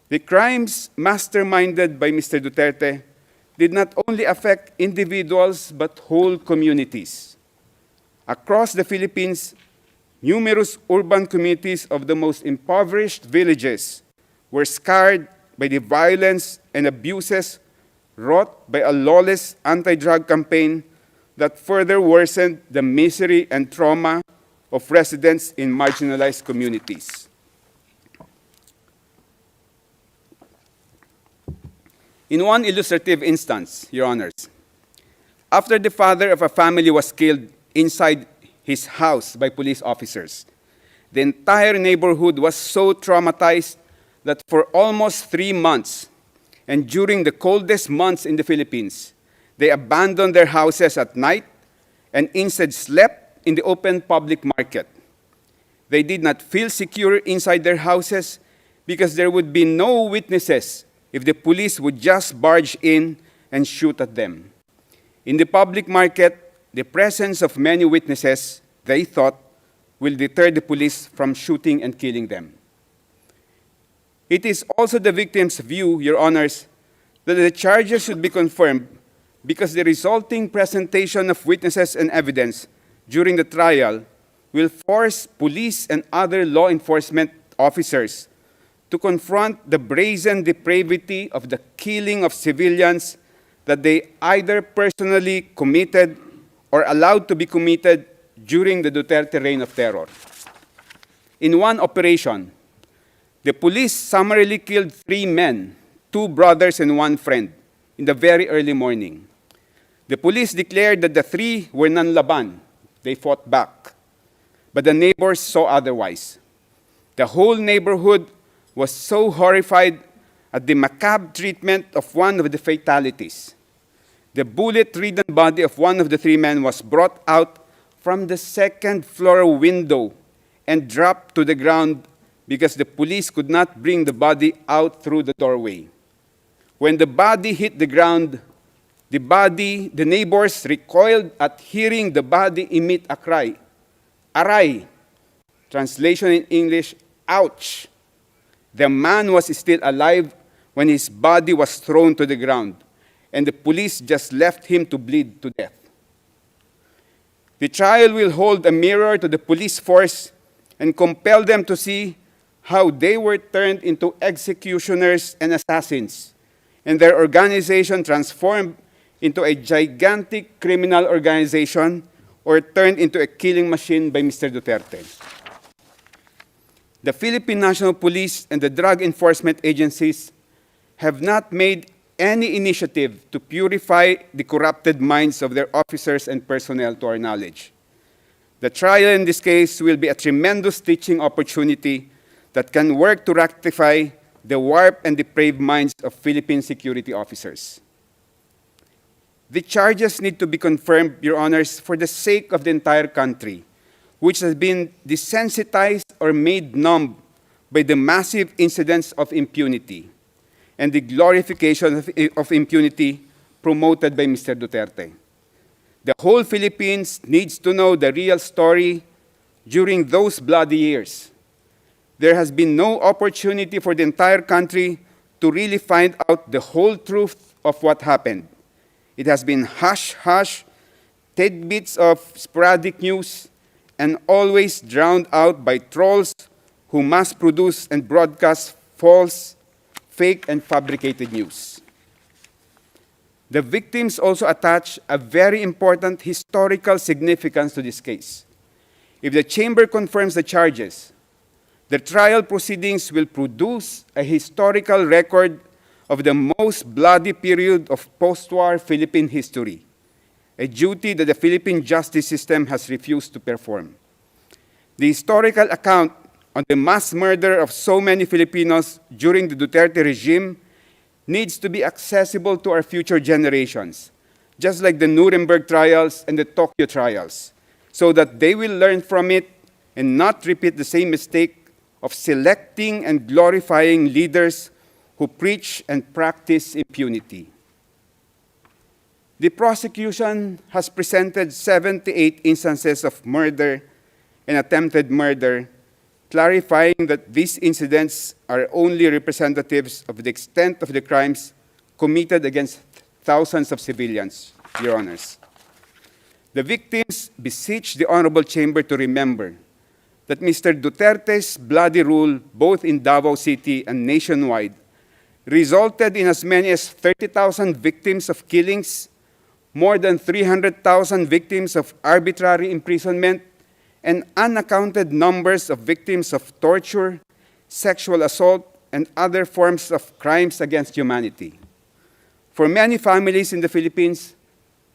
The crimes masterminded by Mr. Duterte did not only affect individuals but whole communities. Across the Philippines, numerous urban communities of the most impoverished villages were scarred by the violence and abuses wrought by a lawless anti-drug campaign that further worsened the misery and trauma of residents in marginalized communities. In one illustrative instance, Your Honors, after the father of a family was killed inside his house by police officers, the entire neighborhood was so traumatized that for almost 3 months, and during the coldest months in the Philippines, they abandoned their houses at night and instead slept in the open public market. They did not feel secure inside their houses because there would be no witnesses if the police would just barge in and shoot at them. In the public market, the presence of many witnesses, they thought, will deter the police from shooting and killing them. It is also the victim's view, Your Honors, that the charges should be confirmed because the resulting presentation of witnesses and evidence during the trial will force police and other law enforcement officers to confront the brazen depravity of the killing of civilians that they either personally committed or allowed to be committed during the Duterte reign of terror. In one operation, the police summarily killed 3 men, 2 brothers and 1 friend, in the very early morning. The police declared that the 3 were nanlaban. They fought back. But the neighbors saw otherwise. The whole neighborhood was so horrified at the macabre treatment of one of the fatalities. The bullet-ridden body of one of the 3 men was brought out from the 2nd floor window and dropped to the ground because the police could not bring the body out through the doorway. When the body hit the ground, the neighbors recoiled at hearing the body emit a cry, "Aray!" Translation in English, "Ouch!" The man was still alive when his body was thrown to the ground, and the police just left him to bleed to death. The trial will hold a mirror to the police force and compel them to see how they were turned into executioners and assassins, and their organization transformed into a gigantic criminal organization or turned into a killing machine by Mr. Duterte. The Philippine National Police and the drug enforcement agencies have not made any initiative to purify the corrupted minds of their officers and personnel, to our knowledge. The trial in this case will be a tremendous teaching opportunity that can work to rectify the warped and depraved minds of Philippine security officers. The charges need to be confirmed, Your Honors, for the sake of the entire country, which has been desensitized or made numb by the massive incidents of impunity and the glorification of impunity promoted by Mr. Duterte. The whole Philippines needs to know the real story during those bloody years. There has been no opportunity for the entire country to really find out the whole truth of what happened. It has been hush-hush, tidbits of sporadic news, and always drowned out by trolls who mass produce and broadcast false, fake, and fabricated news. The victims also attach a very important historical significance to this case. If the Chamber confirms the charges, the trial proceedings will produce a historical record of the most bloody period of post-war Philippine history, a duty that the Philippine justice system has refused to perform. The historical account on the mass murder of so many Filipinos during the Duterte regime needs to be accessible to our future generations, just like the Nuremberg trials and the Tokyo trials, so that they will learn from it and not repeat the same mistake of selecting and glorifying leaders who preach and practice impunity. The prosecution has presented 78 instances of murder and attempted murder, clarifying that these incidents are only representatives of the extent of the crimes committed against thousands of civilians, Your Honors. The victims beseech the Honorable Chamber to remember that Mr. Duterte's bloody rule, both in Davao City and nationwide, resulted in as many as 30,000 victims of killings, more than 300,000 victims of arbitrary imprisonment, and unaccounted numbers of victims of torture, sexual assault, and other forms of crimes against humanity. For many families in the Philippines,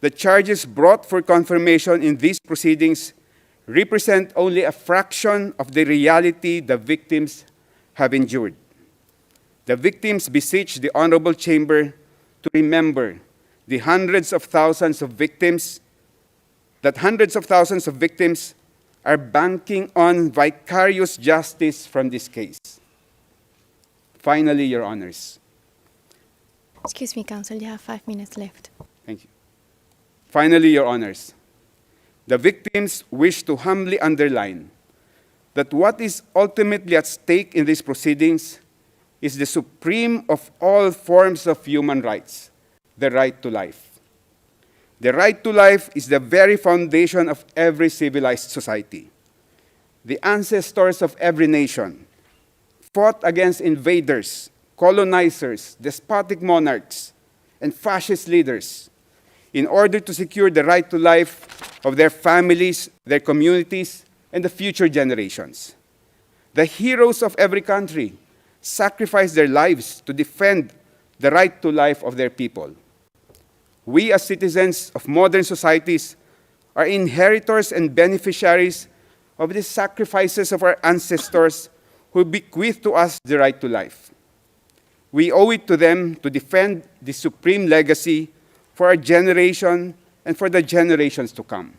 the charges brought for confirmation in these proceedings represent only a fraction of the reality the victims have endured. The victims beseech the Honorable Chamber to remember the hundreds of thousands of victims are banking on vicarious justice from this case. Finally, Your Honors. Excuse me, Counsel, you have 5 minutes left. Thank you. Finally, Your Honors, the victims wish to humbly underline that what is ultimately at stake in these proceedings is the supreme of all forms of human rights, the right to life. The right to life is the very foundation of every civilized society. The ancestors of every nation fought against invaders, colonizers, despotic monarchs, and fascist leaders in order to secure the right to life of their families, their communities, and the future generations. The heroes of every country sacrificed their lives to defend the right to life of their people. We, as citizens of modern societies, are inheritors and beneficiaries of the sacrifices of our ancestors who bequeathed to us the right to life. We owe it to them to defend the supreme legacy for our generation and for the generations to come.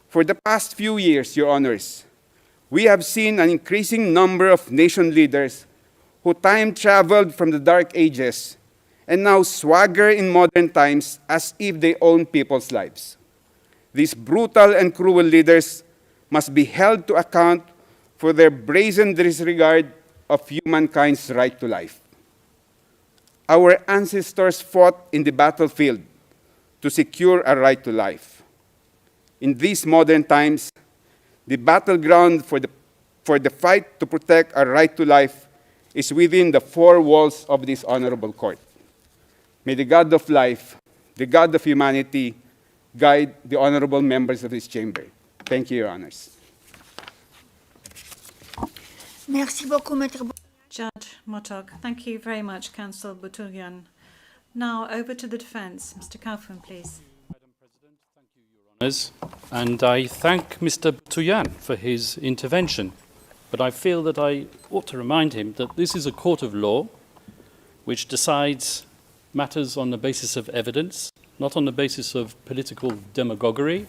For the past few years, Your Honors, we have seen an increasing number of nation leaders who time-traveled from the Dark Ages and now swagger in modern times as if they own people's lives. These brutal and cruel leaders must be held to account for their brazen disregard of humankind's right to life. Our ancestors fought in the battlefield to secure a right to life. In these modern times, the battleground for the fight to protect our right to life is within the four walls of this honorable court. May the God of life, the God of humanity, guide the honorable members of this chamber. Thank you, Your Honors. Merci beaucoup, Maître. Judge Motok. Thank you very much, Counsel Buturian. Now over to the defense. Mr. Kaufman, please. And I thank Mr. Buturian for his intervention. But I feel that I ought to remind him that this is a court of law which decides matters on the basis of evidence, not on the basis of political demagoguery,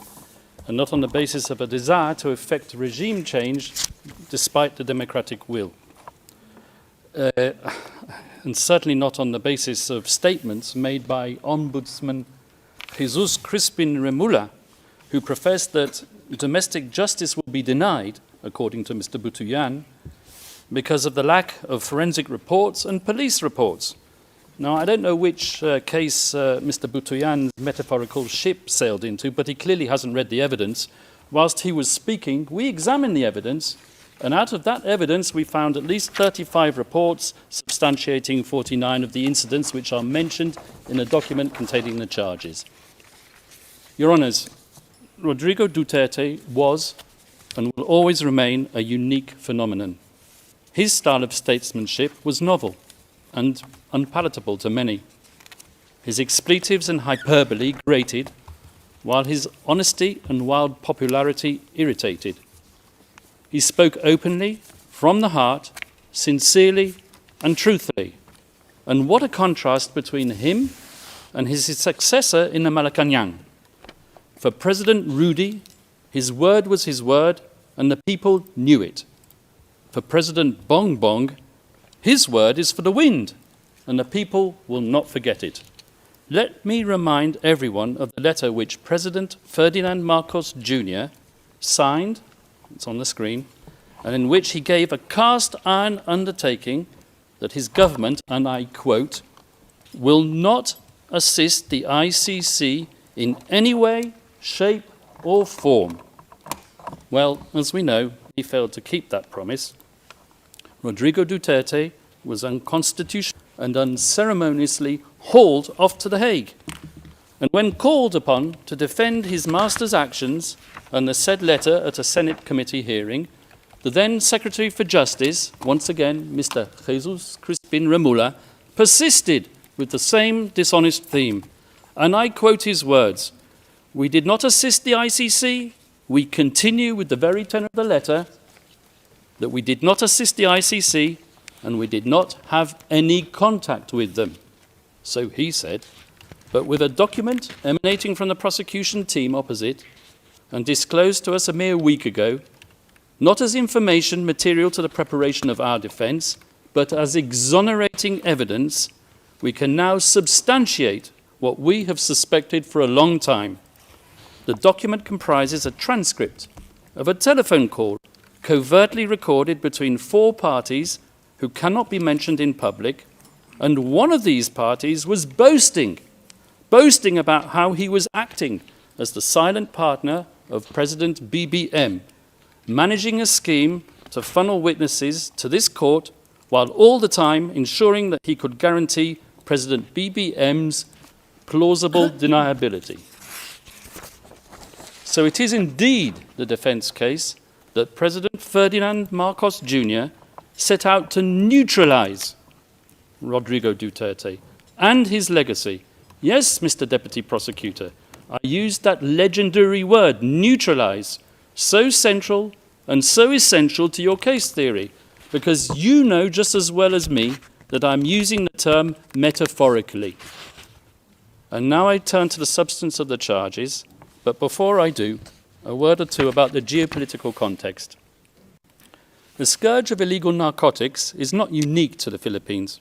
and not on the basis of a desire to effect regime change despite the democratic will. And certainly not on the basis of statements made by Ombudsman Jesus Crispin Remula, who professed that domestic justice will be denied, according to Mr. Buturian, because of the lack of forensic reports and police reports. Now, I don't know which case Mr. Buturian's metaphorical ship sailed into, but he clearly hasn't read the evidence. Whilst he was speaking, we examined the evidence, and out of that evidence, we found at least 35 reports substantiating 49 of the incidents which are mentioned in a document containing the charges. Your Honours, Rodrigo Duterte was and will always remain a unique phenomenon. His style of statesmanship was novel and unpalatable to many. His expletives and hyperbole grated, while his honesty and wild popularity irritated. He spoke openly, from the heart, sincerely and truthfully. And what a contrast between him and his successor in the Malacanang. For President Rudy, his word was his word, and the people knew it. For President Bong Bong, his word is for the wind, and the people will not forget it. Let me remind everyone of the letter which President Ferdinand Marcos Jr. signed, it's on the screen, and in which he gave a cast-iron undertaking that his government, and I quote, will not assist the ICC in any way, shape or form. Well, as we know, he failed to keep that promise. Rodrigo Duterte was unconstitutional and unceremoniously hauled off to The Hague. And when called upon to defend his master's actions and the said letter at a Senate committee hearing, the then Secretary for Justice, once again Mr. Jesus Crispin Remula, persisted with the same dishonest theme. And I quote his words, "We did not assist the ICC. We continue with the very tenor of the letter that we did not assist the ICC and we did not have any contact with them." So he said, but with a document emanating from the prosecution team opposite and disclosed to us a mere week ago, not as information material to the preparation of our defence, but as exonerating evidence, we can now substantiate what we have suspected for a long time. The document comprises a transcript of a telephone call covertly recorded between four parties who cannot be mentioned in public, and one of these parties was boasting about how he was acting as the silent partner of President BBM, managing a scheme to funnel witnesses to this court while all the time ensuring that he could guarantee President BBM's plausible deniability. So it is indeed the defence case that President Ferdinand Marcos Jr. set out to neutralise Rodrigo Duterte and his legacy. Yes, Mr. Deputy Prosecutor, I used that legendary word, neutralise, so central and so essential to your case theory, because you know just as well as me that I'm using the term metaphorically. And now I turn to the substance of the charges, but before I do, a word or two about the geopolitical context. The scourge of illegal narcotics is not unique to the Philippines.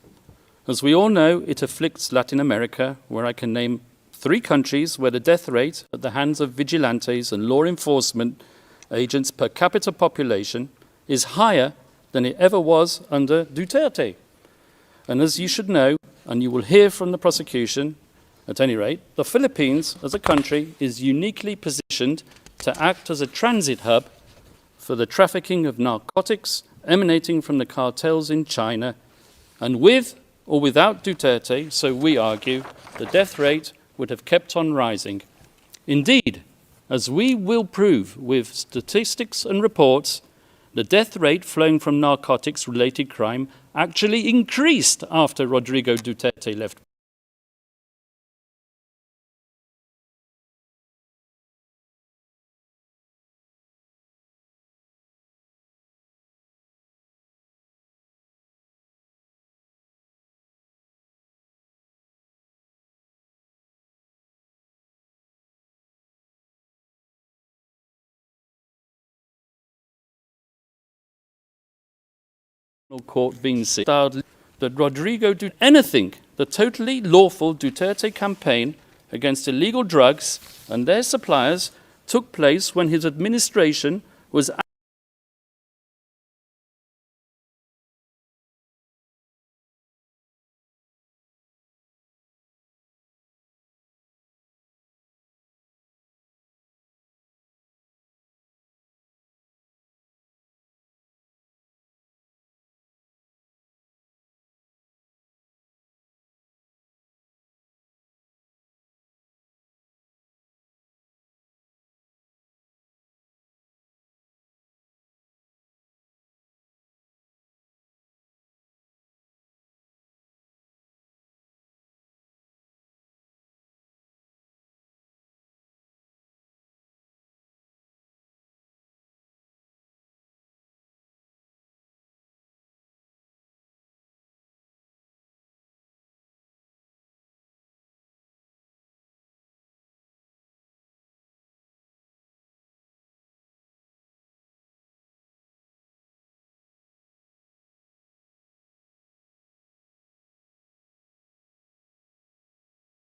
As we all know, it afflicts Latin America, where I can name 3 countries where the death rate at the hands of vigilantes and law enforcement agents per capita population is higher than it ever was under Duterte. And as you should know, and you will hear from the prosecution, at any rate, the Philippines as a country is uniquely positioned to act as a transit hub for the trafficking of narcotics emanating from the cartels in China, and with or without Duterte, so we argue, the death rate would have kept on rising. Indeed, as we will prove with statistics and reports, the death rate flowing from narcotics-related crime actually increased after Rodrigo Duterte left. Court being styled that Rodrigo did anything. The totally lawful Duterte campaign against illegal drugs and their suppliers took place when his administration was